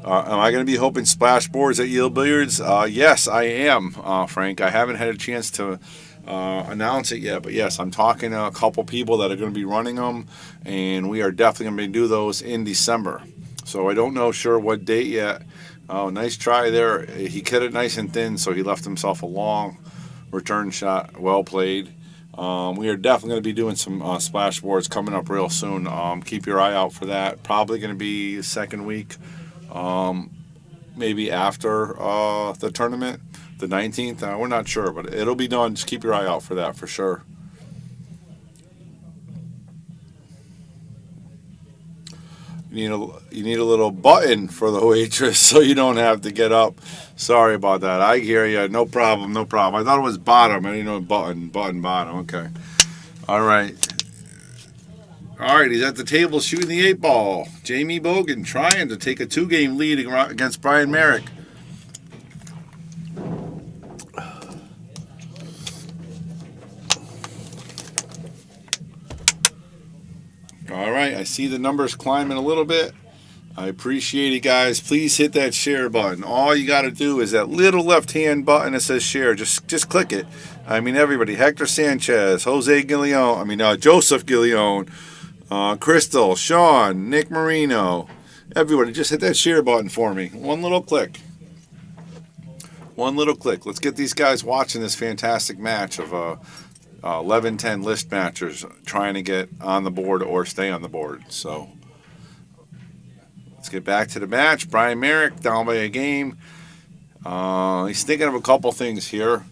Am I going to be hoping splash boards at Yield Billiards? Yes, I am, Frank. I haven't had a chance to announce it yet, but yes, I'm talking to a couple people that are going to be running them, and we are definitely going to do those in December. So I don't know sure what date yet. Oh, nice try there. He cut it nice and thin, so he left himself a long return shot. Well played. We are definitely going to be doing some splash boards coming up real soon. Keep your eye out for that. Probably going to be the second week, maybe after the tournament, the 19th. We're not sure, but it'll be done. Just keep your eye out for that for sure. You need a little button for the waitress so you don't have to get up. Sorry about that. I hear you. No problem. I thought it was bottom. I didn't know button, bottom. Okay. All right. He's at the table shooting the 8-ball. Jamie Bogan trying to take a 2-game lead against Brian Merrick. All right, I see the numbers climbing a little bit. I appreciate it, guys. Please hit that share button. All you got to do is that little left-hand button that says share. Just click it. I mean, everybody. Hector Sanchez, Jose Gillion. Joseph Gillion, Crystal, Sean, Nick Marino. Everybody, just hit that share button for me. One little click. One little click. Let's get these guys watching this fantastic match of 11-10 list matchers trying to get on the board or stay on the board. So let's get back to the match. Brian Merrick down by a game. He's thinking of a couple things here.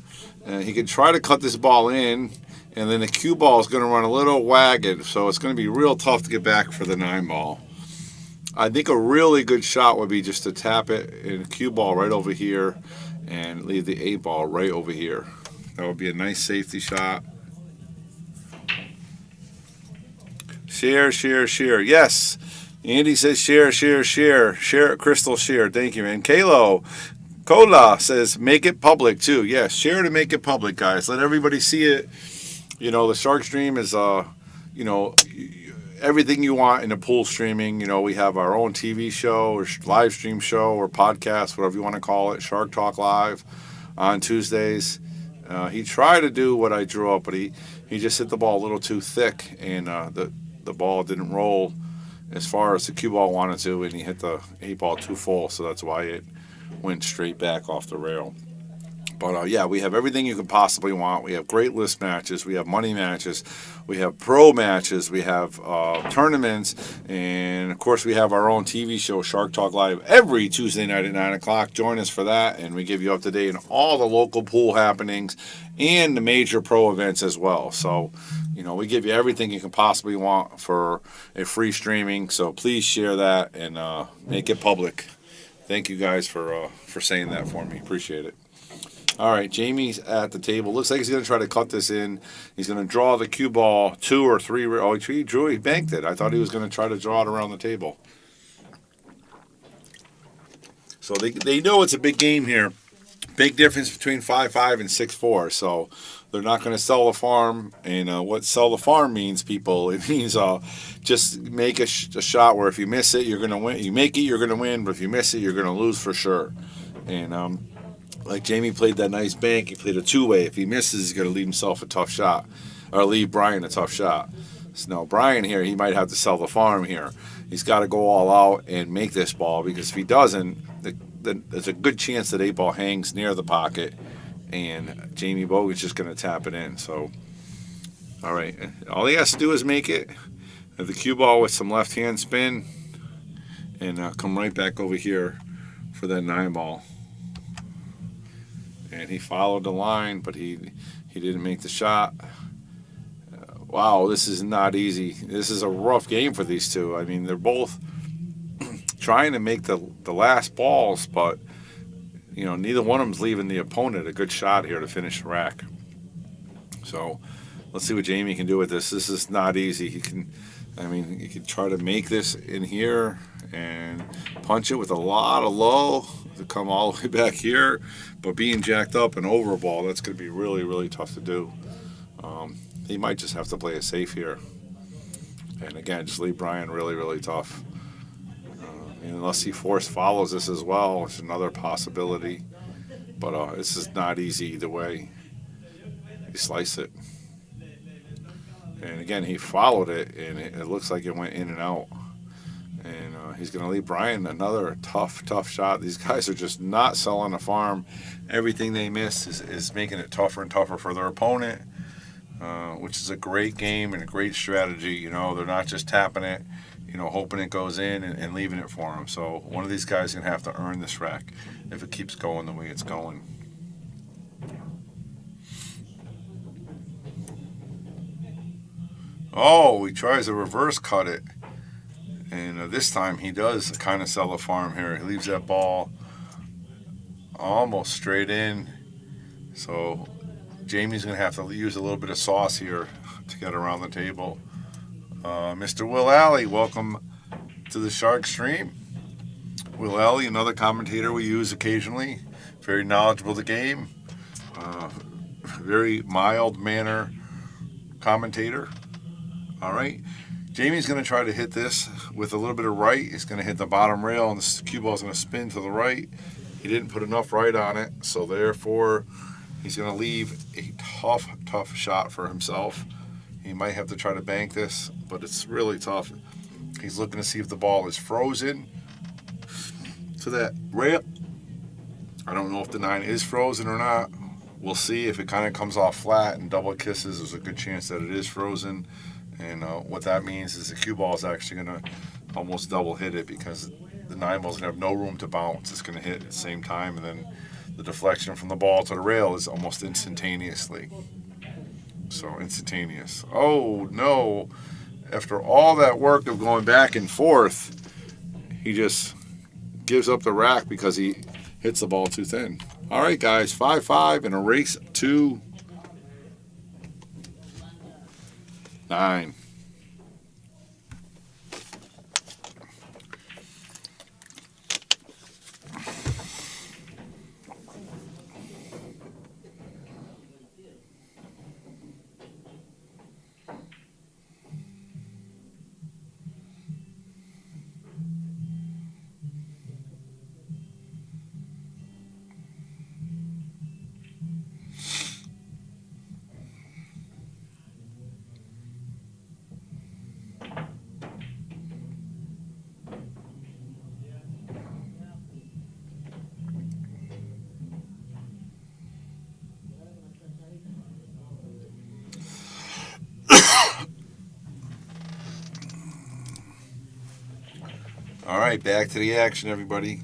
He could try to cut this ball in, and then the cue ball is going to run a little wagged, so it's going to be real tough to get back for the 9 ball. I think a really good shot would be just to tap it in the cue ball right over here and leave the 8 ball right over here. That would be a nice safety shot. Share, share, share. Yes. Andy says share, share, share. Share, Crystal, share. Thank you, man. Kola says make it public, too. Yes, share to make it public, guys. Let everybody see it. The SharkStream is, everything you want in the pool streaming. We have our own TV show or live stream show or podcast, whatever you want to call it, Shark Talk Live on Tuesdays. He tried to do what I drew up, but he just hit the ball a little too thick, and the ball didn't roll as far as the cue ball wanted to, and he hit the 8 ball too full, so that's why it went straight back off the rail. But yeah, we have everything you could possibly want. We have great list matches. We have money matches. We have pro matches. We have tournaments. And, of course, we have our own TV show, Shark Talk Live, every Tuesday night at 9 o'clock. Join us for that, and we give you up to date on all the local pool happenings and the major pro events as well. So, we give you everything you can possibly want for a free streaming. So please share that and make it public. Thank you guys for saying that for me. Appreciate it. All right, Jamie's at the table. Looks like he's going to try to cut this in. He's going to draw the cue ball 2 or 3. Oh, he banked it. I thought he was going to try to draw it around the table. So they know it's a big game here. Big difference between 5-5 and 6-4. So they're not going to sell the farm. And what sell the farm means, people, it means just make a shot where if you miss it, you're going to win. You make it, you're going to win. But if you miss it, you're going to lose for sure. And like Jamie played that nice bank, he played a 2-way. If he misses, he's going to leave himself a tough shot, or leave Brian a tough shot. So now Brian here, he might have to sell the farm here. He's got to go all out and make this ball, because if he doesn't, then there's a good chance that 8 ball hangs near the pocket, and Jamie Bogan's just going to tap it in. So, all right, all he has to do is make it. The cue ball with some left-hand spin, and come right back over here for that 9 ball. And he followed the line, but he didn't make the shot. Wow, this is not easy. This is a rough game for these two. I mean, they're both trying to make the last balls, but neither one of them's leaving the opponent a good shot here to finish the rack. So let's see what Jamie can do with this. This is not easy. He can try to make this in here and punch it with a lot of low to come all the way back here, but being jacked up and over a ball, that's going to be really, really tough to do. He might just have to play it safe here, and again, just leave Brian really, really tough. Unless he force follows this as well, it's another possibility, but this is not easy either way. He sliced it, and again, he followed it, and it looks like it went in and out. And he's going to leave Brian another tough shot. These guys are just not selling the farm. Everything they miss is making it tougher and tougher for their opponent, which is a great game and a great strategy. They're not just tapping it, hoping it goes in and leaving it for them. So one of these guys is going to have to earn this rack if it keeps going the way it's going. Oh, he tries to reverse cut it. And this time he does kind of sell the farm here. He leaves that ball almost straight in. So Jamie's going to have to use a little bit of sauce here to get around the table. Mr. Will Alley, welcome to the SharkStream. Will Alley, another commentator we use occasionally. Very knowledgeable of the game. Very mild manner commentator. All right. Jamie's going to try to hit this with a little bit of right. He's going to hit the bottom rail, and the cue ball is going to spin to the right. He didn't put enough right on it, so therefore he's going to leave a tough shot for himself. He might have to try to bank this, but it's really tough. He's looking to see if the ball is frozen to that rail. I don't know if the 9 is frozen or not. We'll see. If it kind of comes off flat and double kisses, there's a good chance that it is frozen. And what that means is the cue ball is actually going to almost double hit it, because the 9 ball is going to have no room to bounce. It's going to hit at the same time, and then the deflection from the ball to the rail is almost instantaneously. So instantaneous. Oh, no. After all that work of going back and forth, he just gives up the rack because he hits the ball too thin. All right, guys, 5-5 in a race to 9. All right, back to the action, everybody.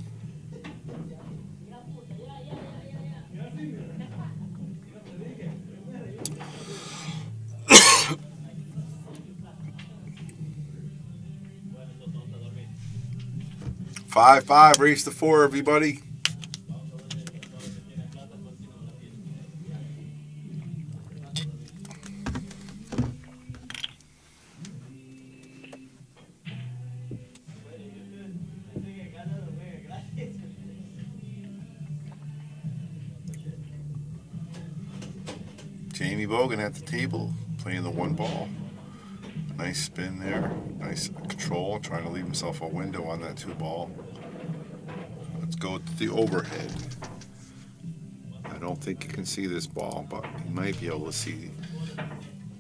Five, race to 4, everybody. Jamie Bogan at the table, playing the 1 ball. Nice spin there. Nice control, trying to leave himself a window on that 2 ball. Let's go to the overhead. I don't think you can see this ball, but you might be able to see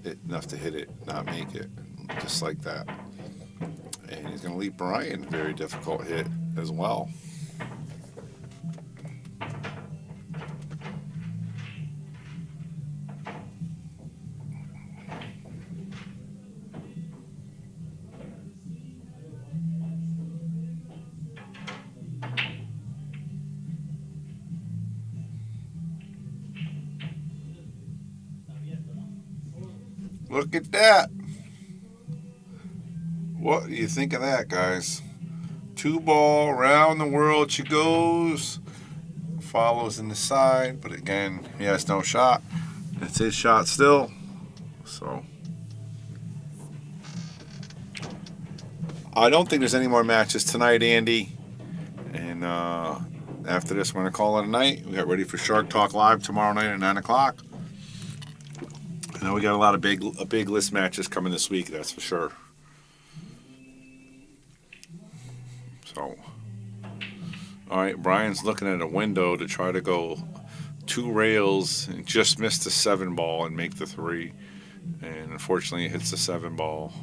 it enough to hit it, not make it, just like that. And he's going to leave Brian a very difficult hit as well. Look at that. What do you think of that, guys? 2 ball, around the world she goes. Follows in the side, but again, he has no shot. It's his shot still. So I don't think there's any more matches tonight, Andy. And after this, we're going to call it a night. We got ready for Shark Talk Live tomorrow night at 9 o'clock. I know we got a lot of big list matches coming this week, that's for sure. So, all right, Brian's looking at a window to try to go 2 rails and just miss the 7 ball and make the 3. And unfortunately, it hits the 7 ball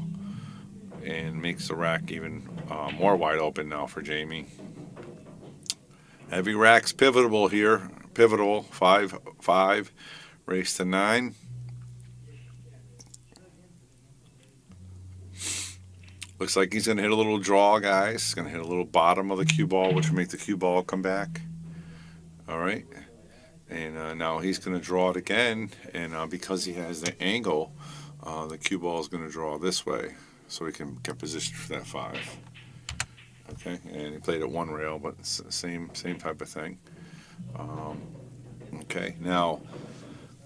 and makes the rack even more wide open now for Jamie. Heavy rack's pivotal here. Pivotal, 5-5, race to 9. Looks like he's going to hit a little draw, guys. He's going to hit a little bottom of the cue ball, which will make the cue ball come back. All right. And now he's going to draw it again. And because he has the angle, the cue ball is going to draw this way. So he can get positioned for that 5. Okay. And he played at 1 rail, but it's the same type of thing. Okay. Now,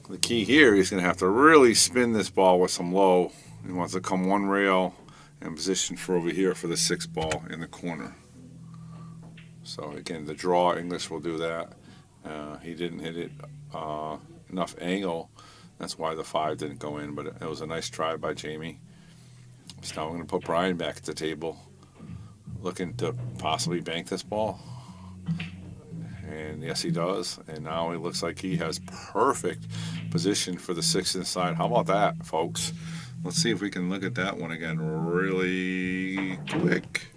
the key here, he's going to have to really spin this ball with some low. He wants to come 1 rail and position for over here for the 6 ball in the corner. So again, the draw English will do that. He didn't hit it enough angle. That's why the 5 didn't go in, but it was a nice try by Jamie. So now we're going to put Brian back at the table, looking to possibly bank this ball. And yes, he does. And now it looks like he has perfect position for the 6 inside. How about that, folks? Let's see if we can look at that one again really quick.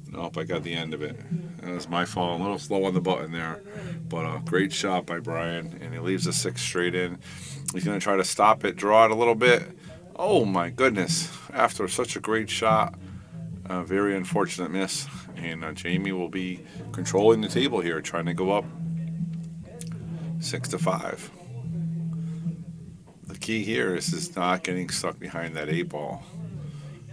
Nope, I got the end of it. That was my fault. A little slow on the button there. But a great shot by Brian. And he leaves the 6 straight in. He's going to try to stop it, draw it a little bit. Oh, my goodness. After such a great shot, very unfortunate miss. And Jamie will be controlling the table here, trying to go up 6-5. The key here is not getting stuck behind that 8 ball.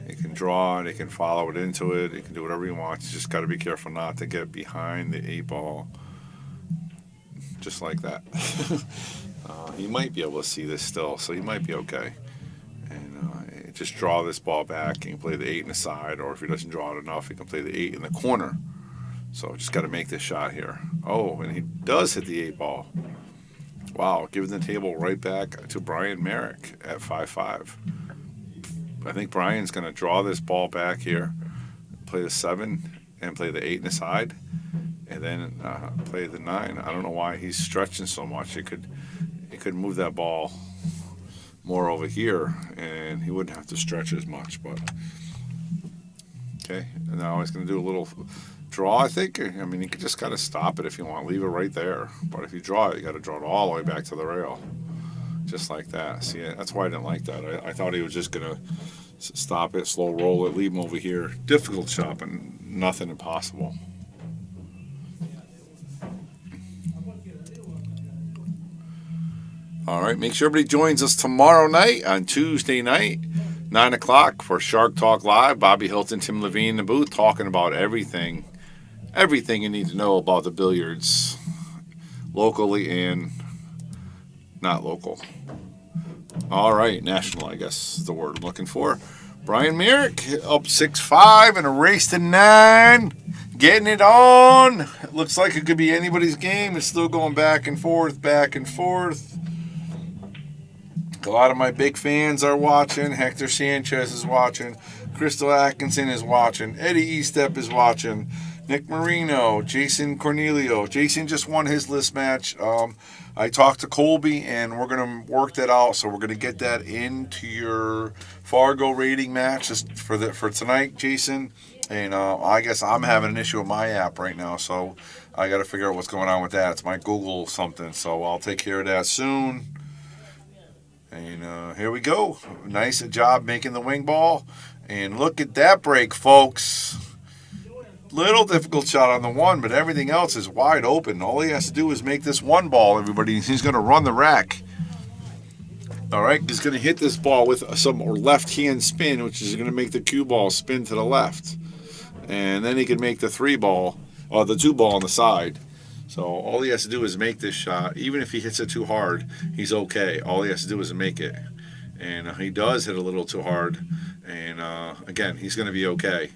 He can draw it, he can follow it into it, he can do whatever he wants. You just got to be careful not to get behind the 8 ball. Just like that. He might be able to see this still, so he might be okay. And just draw this ball back. He can play the 8 in the side, or if he doesn't draw it enough, he can play the 8 in the corner. So just got to make this shot here. Oh, and he does hit the 8 ball. Wow, giving the table right back to Brian Merrick at 5-5. I think Brian's going to draw this ball back here, play the 7, and play the 8 in the side, and then play the 9. I don't know why he's stretching so much. He could move that ball more over here, and he wouldn't have to stretch as much. But okay, and now he's going to do a little draw, I think. I mean, you could just kind of stop it if you want, leave it right there. But if you draw it, you got to draw it all the way back to the rail, just like that. See, that's why I didn't like that. I thought he was just going to stop it, slow roll it, leave him over here. Difficult shot, but nothing impossible. All right, make sure everybody joins us tomorrow night on Tuesday night, 9 o'clock for Shark Talk Live. Bobby Hilton, Tim Levine in the booth, talking about everything you need to know about the billiards, locally and not local. All right, national, I guess is the word I'm looking for. Brian Merrick up 6-5 in a race to 9. Getting it on. It looks like it could be anybody's game. It's still going back and forth, back and forth. A lot of my big fans are watching. Hector Sanchez is watching. Crystal Atkinson is watching. Eddie Estep is watching. Nick Marino, Jason Cornelio. Jason just won his list match. I talked to Colby, and we're going to work that out. So we're going to get that into your Fargo rating match for tonight, Jason. And I guess I'm having an issue with my app right now, so I got to figure out what's going on with that. It's my Google something, so I'll take care of that soon. And here we go. Nice job making the wing ball. And look at that break, folks. Little difficult shot on the 1, but everything else is wide open. All he has to do is make this 1 ball, everybody. He's going to run the rack. All right, he's going to hit this ball with some left-hand spin, which is going to make the cue ball spin to the left. And then he can make the 3 ball, or the 2 ball on the side. So all he has to do is make this shot. Even if he hits it too hard, he's okay. All he has to do is make it. And he does hit a little too hard. And again, he's going to be okay.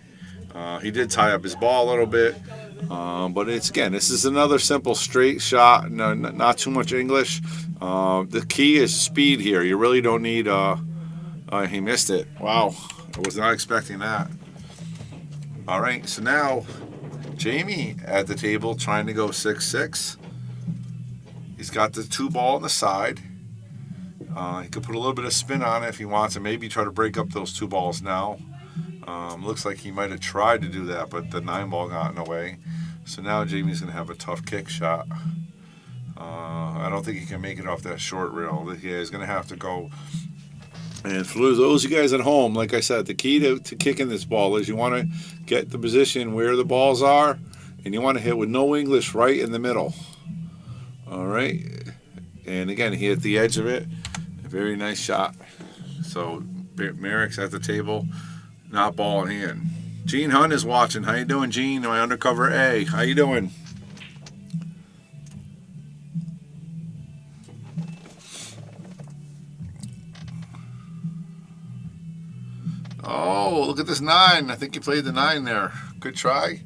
He did tie up his ball a little bit. But this is another simple straight shot. No, not too much English. The key is speed here. You really don't need... he missed it. Wow. I was not expecting that. All right, so now... Jamie at the table trying to go 6-6. He's got the 2 ball on the side. He could put a little bit of spin on it if he wants, and maybe try to break up those 2 balls now. Looks like he might have tried to do that, but the 9 ball got in the way. So now Jamie's going to have a tough kick shot. I don't think he can make it off that short rail. Yeah, he's going to have to go. And for those of you guys at home, like I said, the key to kicking this ball is you want to get the position where the balls are, and you want to hit with no English right in the middle. All right. And again, he hit the edge of it. A very nice shot. So Merrick's at the table, not ball in hand. Gene Hunt is watching. How you doing, Gene? My undercover A. How you doing? Oh, look at this 9. I think you played the 9 there. Good try.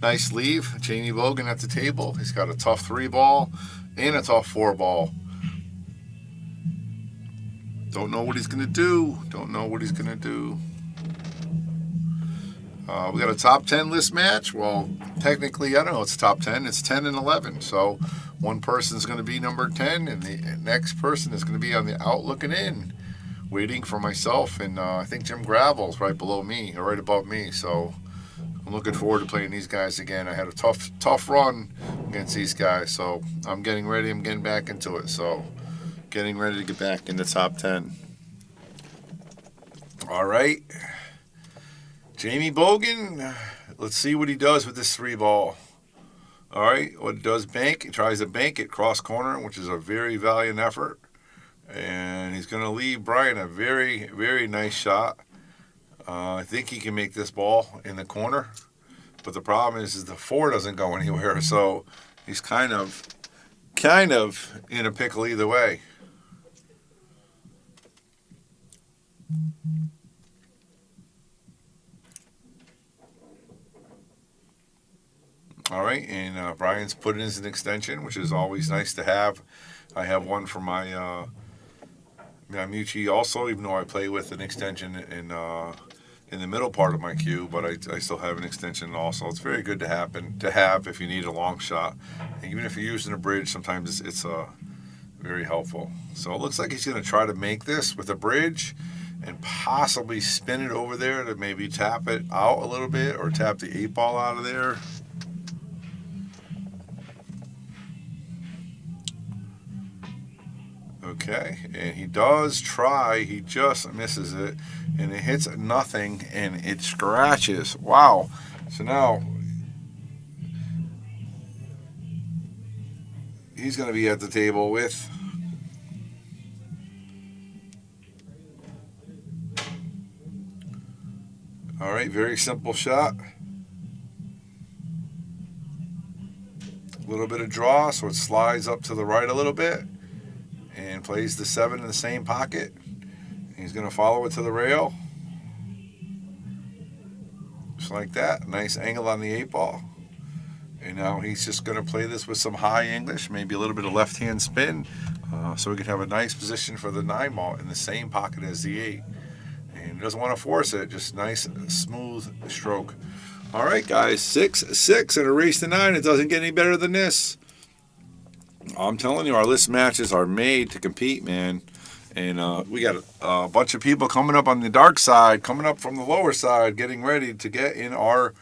Nice leave. Jamie Logan at the table. He's got a tough 3 ball and a tough 4 ball. Don't know what he's going to do. Don't know what he's going to do. We got a top 10 list match. Well, technically, I don't know. It's top 10. It's 10 and 11. So one person's going to be number 10, and the next person is going to be on the out looking in, waiting for myself. And I think Jim Gravel's right below me, or right above me. So I'm looking forward to playing these guys again. I had a tough run against these guys. So I'm getting ready. I'm getting back into it. So getting ready to get back in the top 10. All right. Jamie Bogan, let's see what he does with this 3-ball. All right, what it does, bank. He tries to bank it cross corner, which is a very valiant effort. And he's going to leave Brian a very, very nice shot. I think he can make this ball in the corner. But the problem is the 4 doesn't go anywhere. So he's kind of in a pickle either way. All right, and Brian's put it as an extension, which is always nice to have. I have one for my Muchi also, even though I play with an extension in the middle part of my cue, but I still have an extension also. It's very good to have if you need a long shot. And even if you're using a bridge, sometimes it's very helpful. So it looks like he's going to try to make this with a bridge and possibly spin it over there to maybe tap it out a little bit or tap the 8-ball out of there. Okay, and he does try. He just misses it, and it hits nothing, and it scratches. Wow. So now he's going to be at the table with all right, very simple shot. A little bit of draw, so it slides up to the right a little bit. And plays the 7 in the same pocket. He's going to follow it to the rail. Just like that. Nice angle on the 8-ball. And now he's just going to play this with some high English, maybe a little bit of left-hand spin, so we can have a nice position for the 9-ball in the same pocket as the 8. And he doesn't want to force it, just nice, smooth stroke. All right, guys, 6-6 in a race to 9. It doesn't get any better than this. I'm telling you, our list matches are made to compete, man. And we got a bunch of people coming up on the dark side, coming up from the lower side, getting ready to get in our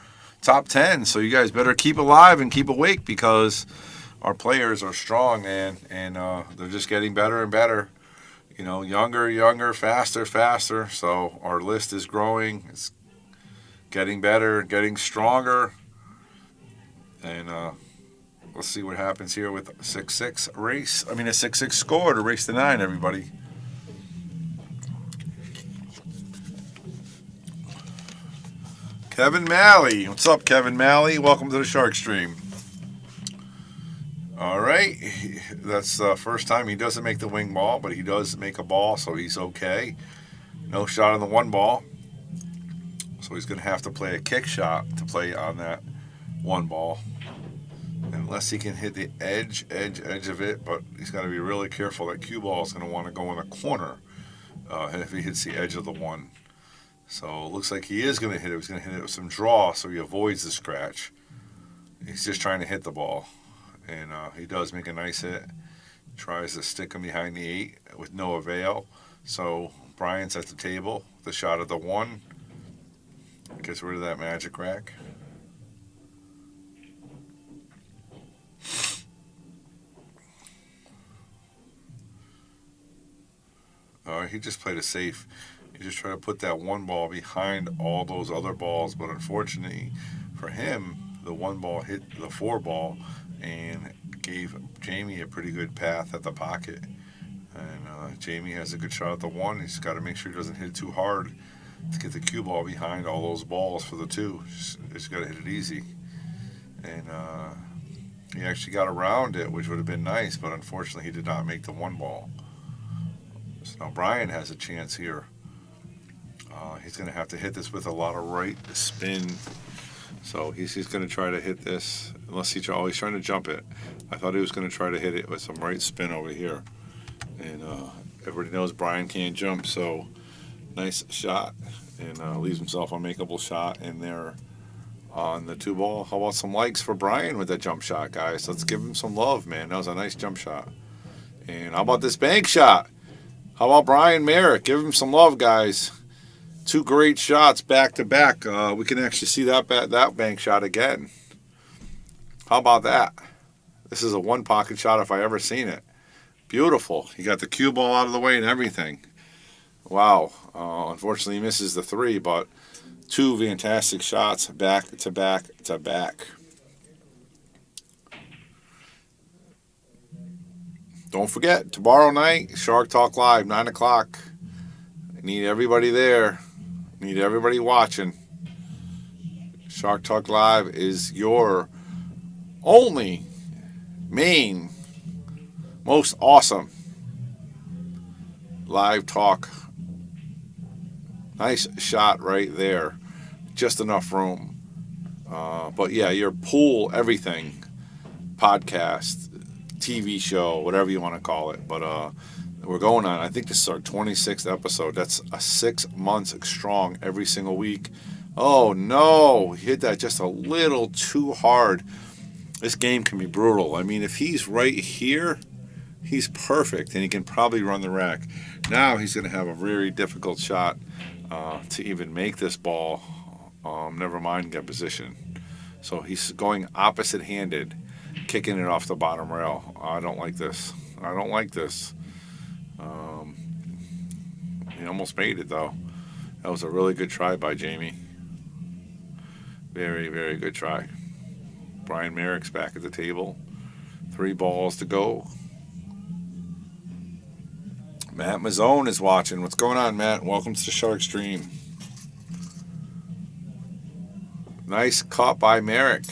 top 10. So you guys better keep alive and keep awake because our players are strong, man. And they're just getting better and better. You know, younger, faster. So our list is growing. It's getting better, getting stronger. And let's see what happens here with a 6-6 score to race to 9, everybody. Kevin Malley. What's up, Kevin Malley? Welcome to the Shark Stream. All right. That's the first time he doesn't make the wing ball, but he does make a ball, so he's okay. No shot on the 1-ball. So he's going to have to play a kick shot to play on that 1-ball. Unless he can hit the edge of it, but he's got to be really careful. That cue ball is going to want to go in the corner if he hits the edge of the 1. So it looks like he is going to hit it. He's going to hit it with some draw, so he avoids the scratch. He's just trying to hit the ball, and he does make a nice hit. Tries to stick him behind the 8 with no avail. So Brian's at the table. The shot at the 1 gets rid of that magic rack. He just played it safe. He just tried to put that 1-ball behind all those other balls, but unfortunately for him, the 1-ball hit the 4-ball and gave Jamie a pretty good path at the pocket. And Jamie has a good shot at the 1. He's got to make sure he doesn't hit it too hard to get the cue ball behind all those balls for the 2. Just got to hit it easy. And he actually got around it, which would have been nice, but unfortunately he did not make the 1-ball. So now Brian has a chance here. He's going to have to hit this with a lot of right spin. So he's going to try to hit this, unless he's always trying to jump it. I thought he was going to try to hit it with some right spin over here. And everybody knows Brian can't jump, so nice shot. And leaves himself a makeable shot in there on the 2 ball. How about some likes for Brian with that jump shot, guys? Let's give him some love, man. That was a nice jump shot. And how about this bank shot? How about Brian Merrick? Give him some love, guys. 2 great shots back to back. We can actually see that bank shot again. How about that? This is a one pocket shot if I ever seen it. Beautiful. He got the cue ball out of the way and everything. Wow. Unfortunately, he misses the 3, but 2 fantastic shots back to back to back. Don't forget, tomorrow night, Shark Talk Live, 9 o'clock. I need everybody there. I need everybody watching. Shark Talk Live is your only, main, most awesome live talk. Nice shot right there. Just enough room. But yeah, your pool, everything, podcast, TV show, whatever you want to call it. But we're going on, I think this is our 26th episode. That's a 6 months strong every single week. Oh no, he hit that just a little too hard. This game can be brutal. I mean, if he's right here, he's perfect, and he can probably run the rack. Now he's going to have a very difficult shot to even make this ball, never mind get position. So he's going opposite-handed, kicking it off the bottom rail. I don't like this. I don't like this. He almost made it, though. That was a really good try by Jamie. Very, very good try. Brian Merrick's back at the table. 3 balls to go. Matt Mazzone is watching. What's going on, Matt? Welcome to the Shark Stream. Nice cut by Merrick.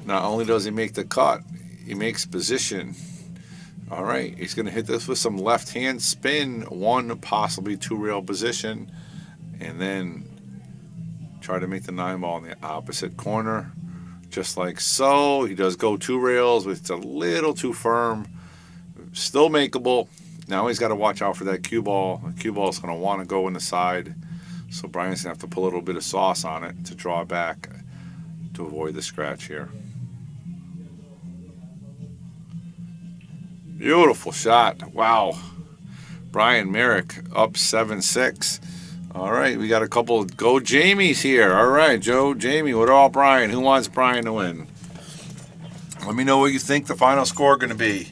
Not only does he make the cut, he makes position. All right, he's going to hit this with some left-hand spin, 1, possibly 2 rail position, and then try to make the 9 ball in the opposite corner, just like so. He does go 2 rails, but it's a little too firm. Still makeable. Now he's got to watch out for that cue ball. The cue ball is going to want to go in the side, so Brian's going to have to put a little bit of sauce on it to draw back to avoid the scratch here. Beautiful shot. Wow. Brian Merrick up 7-6. All right, we got a couple of go Jamies here. All right, Joe, Jamie, what all Brian? Who wants Brian to win? Let me know what you think the final score going to be.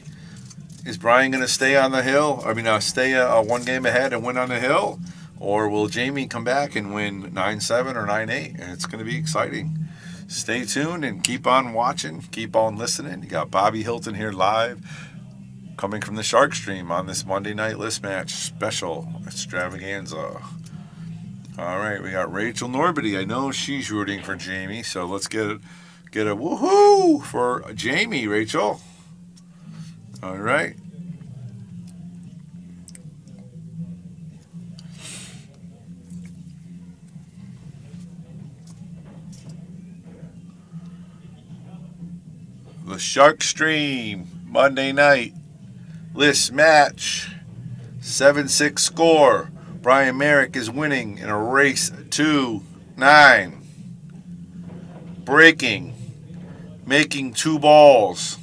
Is Brian going to stay on the hill? Stay 1 game ahead and win on the hill? Or will Jamie come back and win 9-7 or 9-8? And it's going to be exciting. Stay tuned and keep on watching. Keep on listening. You got Bobby Hilton here live, coming from the Shark Stream on this Monday Night List Match special extravaganza. All right, we got Rachel Norby. I know she's rooting for Jamie, so let's get a woohoo for Jamie, Rachel. All right. The Shark Stream, Monday night list match, 7-6 score. Brian Merrick is winning in a race to 9. Breaking, making 2 balls,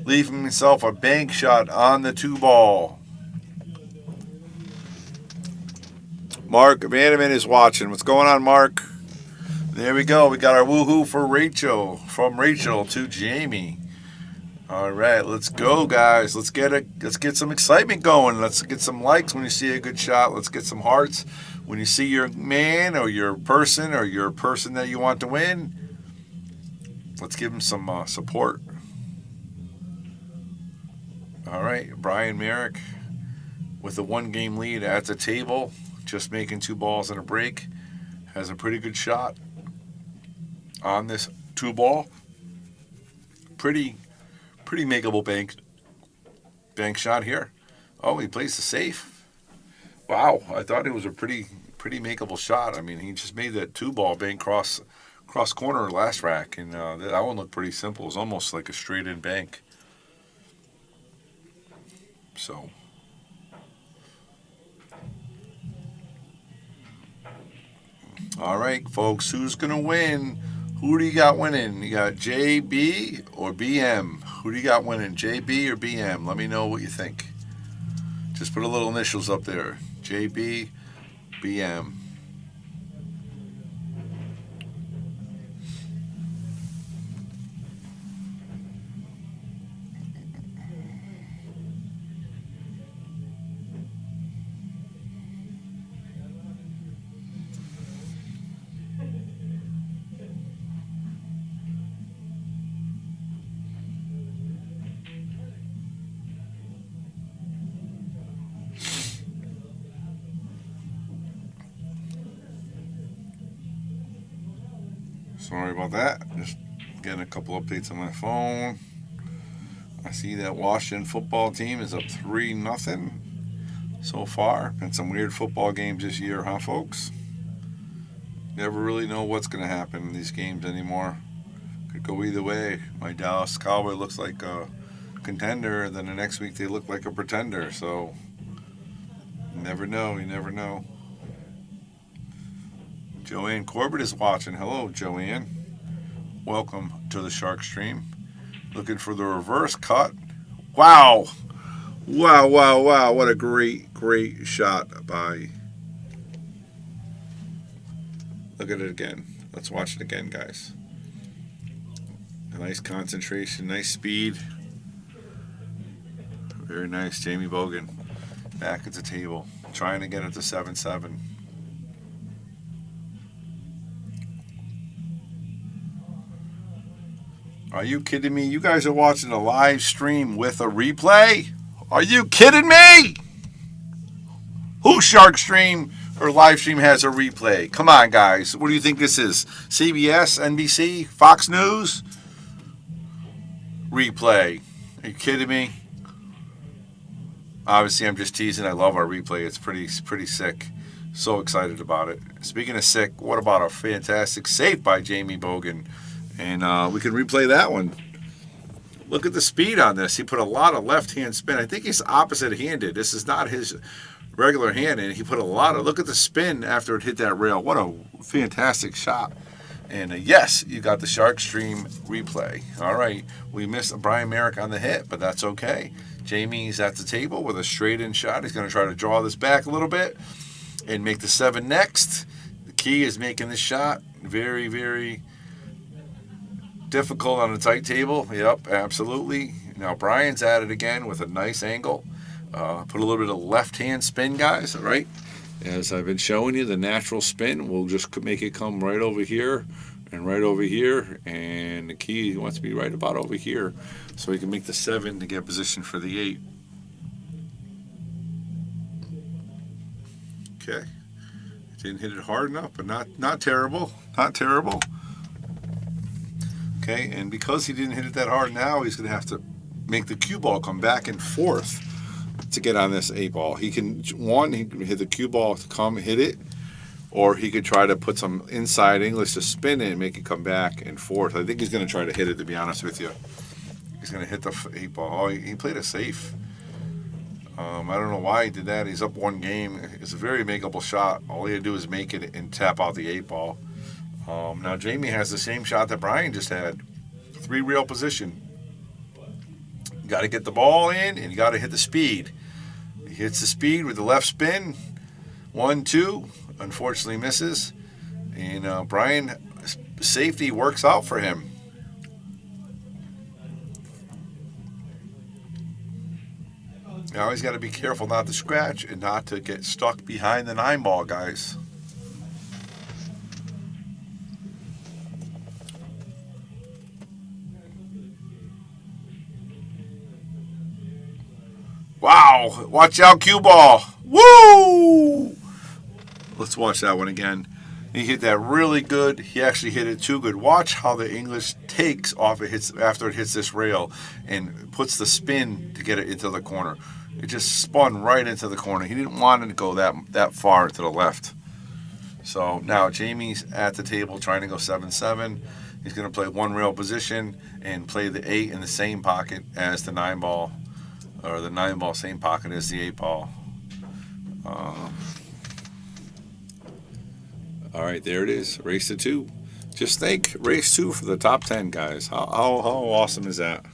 leaving himself a bank shot on the 2 ball. Mark Vandeman is watching. What's going on, Mark? There we go. We got our woohoo for Rachel. From Rachel to Jamie. All right, let's go, guys. Let's get some excitement going. Let's get some likes when you see a good shot. Let's get some hearts when you see your man or your person that you want to win. Let's give him some support. All right, Brian Merrick with a 1-game lead at the table, just making 2 balls and a break, has a pretty good shot on this 2 ball. Pretty makeable bank shot here. Oh, he plays the safe. Wow, I thought it was a pretty makeable shot. I mean, he just made that 2 ball bank cross corner last rack, and that one looked pretty simple. It was almost like a straight in bank. So All right, folks, who's going to win? Who do you got winning? You got JB or BM? Who do you got winning, JB or BM? Let me know what you think. Just put a little initials up there. JB, BM. Sorry about that. Just getting a couple updates on my phone. I see that Washington football team is up 3-0 so far. Been some weird football games this year, huh, folks? Never really know what's going to happen in these games anymore. Could go either way. My Dallas Cowboy looks like a contender, and then the next week they look like a pretender. So, you never know. You never know. Joanne Corbett is watching. Hello, Joanne. Welcome to the Shark Stream. Looking for the reverse cut. Wow. Wow, wow, wow. What a great, great shot by. Look at it again. Let's watch it again, guys. A nice concentration, nice speed. Very nice. Jamie Bogan back at the table, trying to get it to 7-7. Are you kidding me? You guys are watching a live stream with a replay? Are you kidding me? Who Shark Stream or live stream has a replay? Come on, guys. What do you think this is? CBS, NBC, Fox News? Replay. Are you kidding me? Obviously, I'm just teasing. I love our replay. It's pretty sick. So excited about it. Speaking of sick, what about a fantastic save by Jamie Bogan? And we can replay that one. Look at the speed on this. He put a lot of left-hand spin. I think he's opposite-handed. This is not his regular hand, and he put a lot of. Look at the spin after it hit that rail. What a fantastic shot. And yes, you got the Shark Stream replay. All right, we missed Brian Merrick on the hit, but that's okay. Jamie's at the table with a straight-in shot. He's going to try to draw this back a little bit and make the 7 next. The key is making this shot very, very difficult on a tight table. Yep, absolutely. Now Brian's at it again with a nice angle. Put a little bit of left-hand spin, guys, all right? As I've been showing you, the natural spin, we'll just make it come right over here and right over here. And the key wants to be right about over here so we can make the 7 to get position for the 8. Okay. Didn't hit it hard enough, but not terrible. Not terrible. Okay, and because he didn't hit it that hard now, he's going to have to make the cue ball come back and forth to get on this 8 ball. He can hit the cue ball to come hit it, or he could try to put some inside English to spin it and make it come back and forth. I think he's going to try to hit it, to be honest with you. He's going to hit the 8 ball. Oh, he played it safe. I don't know why he did that. He's up 1 game. It's a very makeable shot. All he had to do is make it and tap out the 8 ball. Now Jamie has the same shot that Brian just had. 3 rail position. You got to get the ball in, and you got to hit the speed. He hits the speed with the left spin. 1, 2. Unfortunately misses. And Brian, safety works out for him. Now he's got to be careful not to scratch and not to get stuck behind the 9 ball, guys. Wow, watch out, cue ball. Woo! Let's watch that one again. He hit that really good. He actually hit it too good. Watch how the English takes off after it hits this rail and puts the spin to get it into the corner. It just spun right into the corner. He didn't want it to go that far to the left. So now Jamie's at the table trying to go 7-7. He's going to play 1 rail position and play the 8 in the same pocket as the 9 ball. Or the 9 ball, same pocket as the 8 ball. All right, there it is. Race to 2. Just think, race 2 for the top 10, guys. How awesome is that?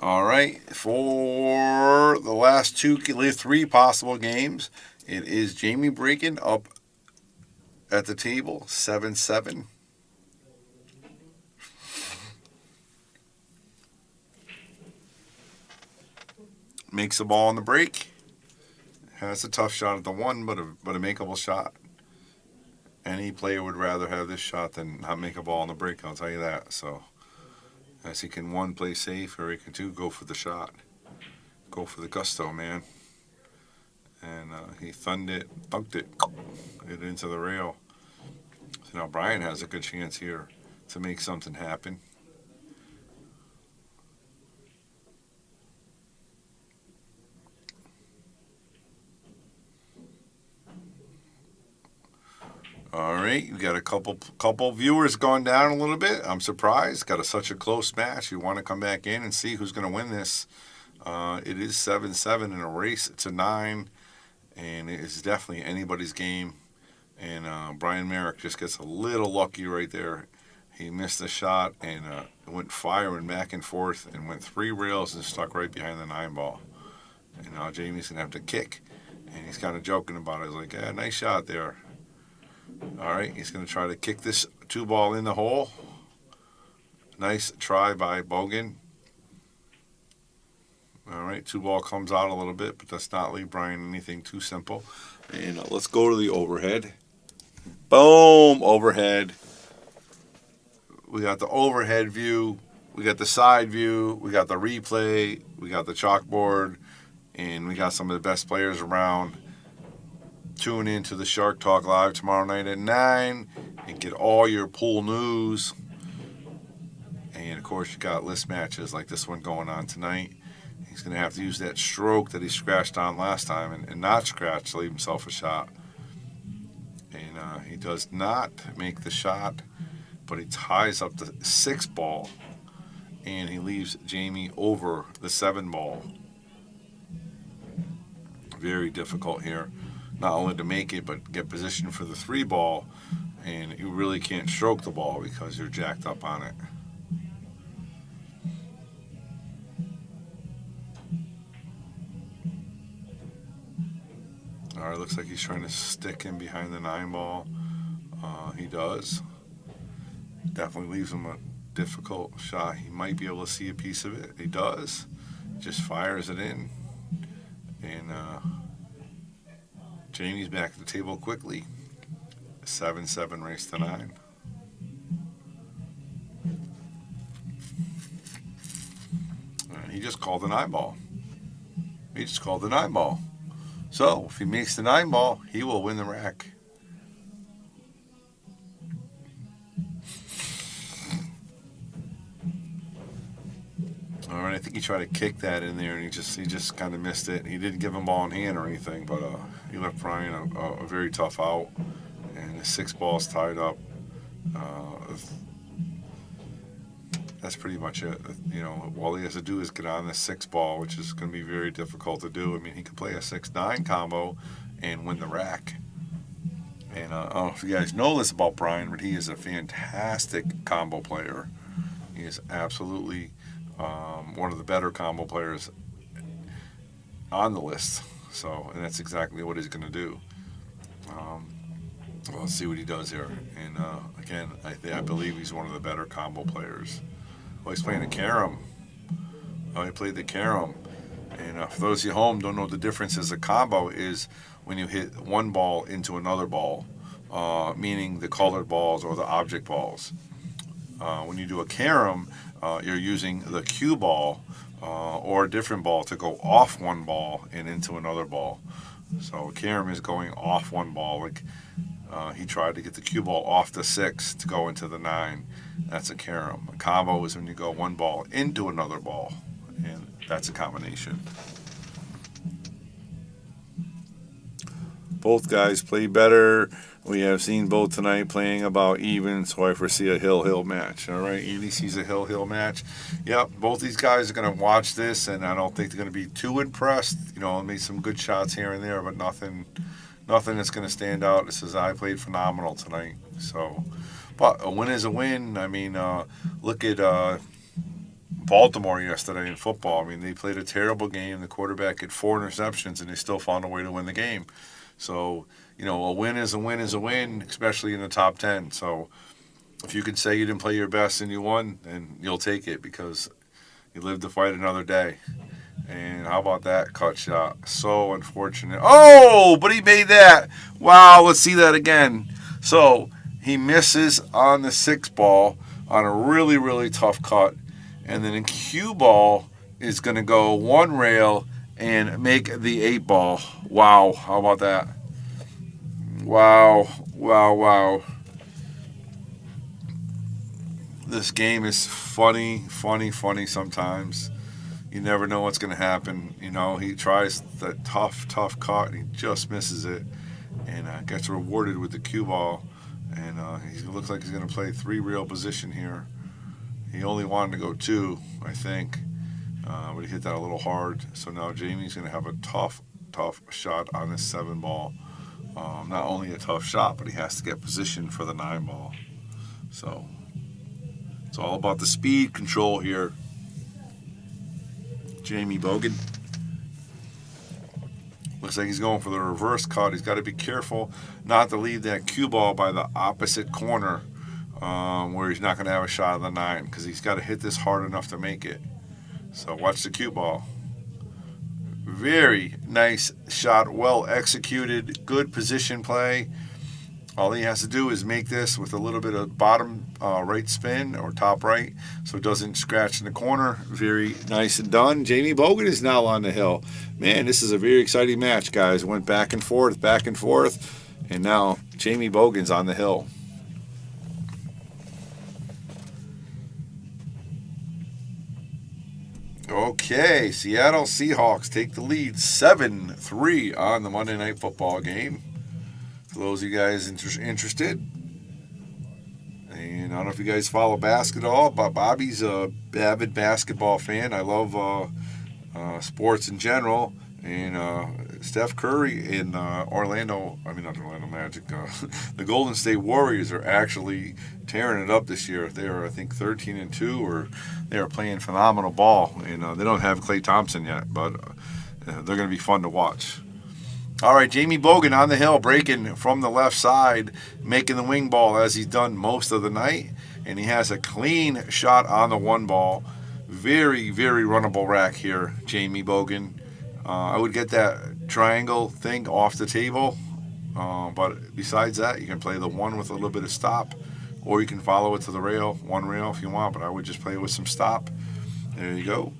All right, for the last 3 possible games, it is Jamie Breakin up at the table, 7-7. Makes the ball on the break. Has a tough shot at the 1, but a makeable shot. Any player would rather have this shot than not make a ball on the break, I'll tell you that. So, as he can, 1, play safe, or he can 2, go for the shot. Go for the gusto, man. And he dunked it into the rail. So now Brian has a good chance here to make something happen. All right, you got a couple viewers going down a little bit. I'm surprised. Got such a close match. You want to come back in and see who's going to win this. It is 7-7 in a race to 9, and it is definitely anybody's game. And Brian Merrick just gets a little lucky right there. He missed the shot and went firing back and forth and went 3 rails and stuck right behind the 9 ball. And now Jamie's going to have to kick. And he's kind of joking about it. He's like, yeah, nice shot there. All right, he's going to try to kick this 2 ball in the hole. Nice try by Bogan. All right, 2 ball comes out a little bit, but does not leave Brian anything too simple. And let's go to the overhead. Boom, overhead. We got the overhead view. We got the side view. We got the replay. We got the chalkboard. And we got some of the best players around. Tune in to the Shark Talk Live tomorrow night at 9 and get all your pool news. And, of course, you got list matches like this one going on tonight. He's going to have to use that stroke that he scratched on last time and not scratch to leave himself a shot. And he does not make the shot, but he ties up the 6 ball, and he leaves Jamie over the 7 ball. Very difficult here. Not only to make it, but get position for the 3 ball, and you really can't stroke the ball because you're jacked up on it. All right, looks like he's trying to stick in behind the 9 ball. He does. Definitely leaves him a difficult shot. He might be able to see a piece of it. He does. Just fires it in. And Jamie's back at the table quickly. 7-7 race to 9. And he just called the 9 ball. He just called the 9 ball. So if he makes the 9 ball, he will win the rack. All right, I think he tried to kick that in there, and he just kind of missed it. He didn't give him ball in hand or anything, but he left Brian a very tough out, and the 6 ball's tied up. That's pretty much it. You know, all he has to do is get on the 6 ball, which is going to be very difficult to do. I mean, he could play a 6-9 combo and win the rack. And I don't know if you guys know this about Brian, but he is a fantastic combo player. He is absolutely one of the better combo players on the list. So, and that's exactly what he's going to do. Well, let's see what he does here. And again, I believe he's one of the better combo players. Well, he's playing the carom. Oh, he played the carom. And for those of you home don't know what the difference is, a combo is when you hit one ball into another ball, meaning the colored balls or the object balls. When you do a carom, you're using the cue ball or a different ball to go off one ball and into another ball. So a carom is going off one ball. Like he tried to get the cue ball off the 6 to go into the 9. That's a carom. A combo is when you go one ball into another ball, and that's a combination. Both guys play better. We have seen both tonight playing about even, so I foresee a Hill match. All right, Andy sees a Hill match. Yep, both these guys are going to watch this, and I don't think they're going to be too impressed. You know, made some good shots here and there, but nothing that's going to stand out. This is I played phenomenal tonight. So, but a win is a win. I mean, look at Baltimore yesterday in football. I mean, they played a terrible game. The quarterback had 4 interceptions, and they still found a way to win the game. So, you know, a win is a win is a win, especially in the top 10. So if you can say you didn't play your best and you won, then you'll take it because you lived to fight another day. And how about that cut shot? So unfortunate. Oh, but he made that. Wow, let's see that again. So he misses on the 6 ball on a really, really tough cut. And then in cue ball is going to go one rail and make the 8 ball. Wow, how about that? Wow. This game is funny sometimes. You never know what's going to happen. You know, he tries the tough cut and he just misses it and gets rewarded with the cue ball. And he looks like he's going to play 3 real position here. He only wanted to go 2, I think. But he hit that a little hard. So now Jamie's going to have a tough shot on this 7 ball. Not only a tough shot, but he has to get position for the 9 ball. So it's all about the speed control here. Jamie Bogan. Looks like he's going for the reverse cut. He's got to be careful not to leave that cue ball by the opposite corner where he's not going to have a shot of the 9 because he's got to hit this hard enough to make it. So watch the cue ball. Very nice shot, well executed, good position play. All he has to do is make this with a little bit of bottom right spin or top right so it doesn't scratch in the corner. Very nice and done. Jamie Bogan is now on the hill. Man, this is a very exciting match, guys. Went back and forth, and now Jamie Bogan's on the hill. Okay, Seattle Seahawks take the lead 7-3 on the Monday Night Football game. For those of you guys interested, and I don't know if you guys follow basketball, but Bobby's a avid basketball fan. I love sports in general, and Steph Curry in not Orlando Magic, the Golden State Warriors are actually tearing it up this year. They are, I think, 13-2, or they are playing phenomenal ball, and they don't have Klay Thompson yet, but they're going to be fun to watch. All right, Jamie Bogan on the hill, breaking from the left side, making the wing ball as he's done most of the night. And he has a clean shot on the 1 ball. Very, very runnable rack here, Jamie Bogan. I would get that triangle thing off the table. But besides that, you can play the 1 with a little bit of stop. Or you can follow it to the rail, 1 rail if you want. But I would just play with some stop. There you go.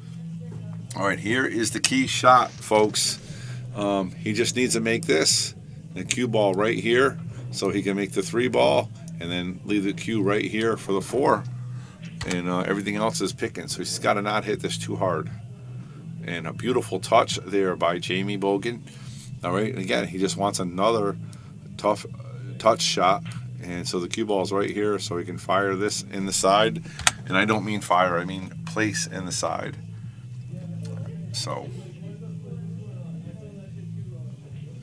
All right, here is the key shot, folks. He just needs to make this, the cue ball right here, so he can make the 3 ball, and then leave the cue right here for the 4, and everything else is picking. So he's got to not hit this too hard. And a beautiful touch there by Jamie Bogan. All right, and again, he just wants another tough touch shot, and so the cue ball is right here, so he can fire this in the side. And I don't mean fire, I mean place in the side. So.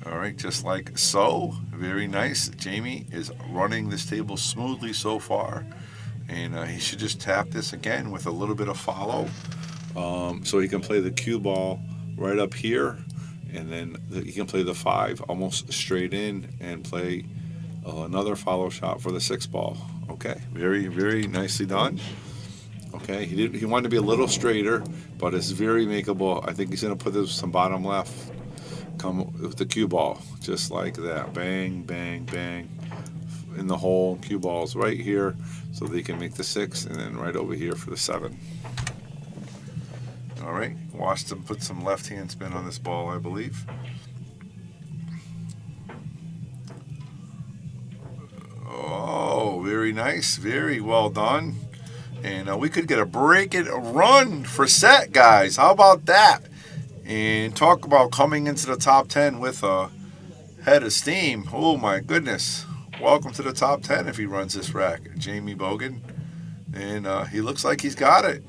All right, just like so. Very nice. Jamie is running this table smoothly so far. And he should just tap this again with a little bit of follow. So he can play the cue ball right up here. And then he can play the 5 almost straight in and play another follow shot for the 6 ball. Okay, very, very nicely done. Okay. Okay, he wanted to be a little straighter, but it's very makeable. I think he's going to put this some bottom left. Come with the cue ball, just like that. Bang, bang, bang. In the hole, cue balls right here, so they can make the 6, and then right over here for the 7. All right, watch them put some left-hand spin on this ball, I believe. Oh, very nice, very well done. And we could get a break and a run for set, guys. How about that? And talk about coming into the top 10 with a head of steam. Oh, my goodness. Welcome to the top 10 if he runs this rack. Jamie Bogan. And he looks like he's got it.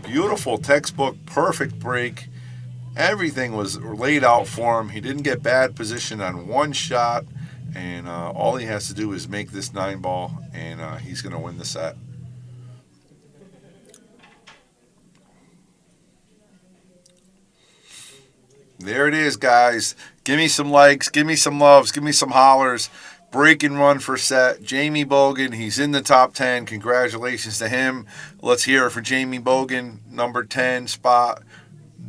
Beautiful textbook, perfect break. Everything was laid out for him. He didn't get bad position on one shot. And all he has to do is make this 9-ball, and he's going to win the set. There it is, guys. Give me some likes, give me some loves, give me some hollers. Break and run for set. Jamie Bogan, he's in the top 10. Congratulations to him. Let's hear it for Jamie Bogan, number 10 spot.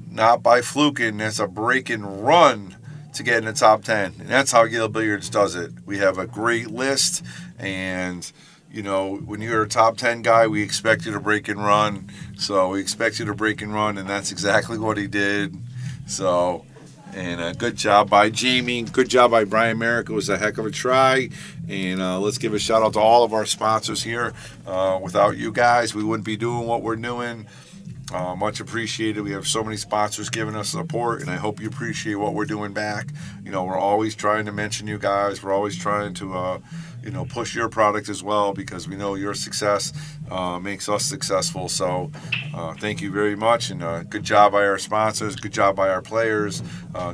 Not by fluking. That's a break and run to get in the top 10. And that's how Yale Billiards does it. We have a great list, and you know, when you're a top 10 guy, we expect you to break and run. So we expect you to break and run, and that's exactly what he did. So, and good job by Jamie. Good job by Brian Merrick. It was a heck of a try. And let's give a shout out to all of our sponsors here. Without you guys, we wouldn't be doing what we're doing. Much appreciated. We have so many sponsors giving us support, and I hope you appreciate what we're doing back. You know, we're always trying to mention you guys. We're always trying to, push your product as well, because we know your success makes us successful. So thank you very much, and good job by our sponsors. Good job by our players.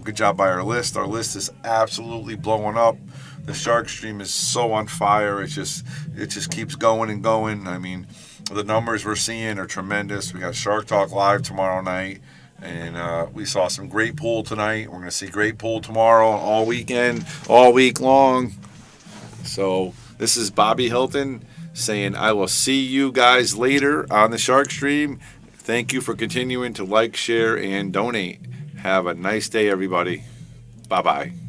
Good job by our list. Our list is absolutely blowing up. The Shark Stream is so on fire. It just keeps going and going. I mean, the numbers we're seeing are tremendous. We got Shark Talk Live tomorrow night, and we saw some great pool tonight. We're going to see great pool tomorrow, all weekend, all week long. So this is Bobby Hilton saying I will see you guys later on the Shark Stream. Thank you for continuing to like, share, and donate. Have a nice day, everybody. Bye-bye.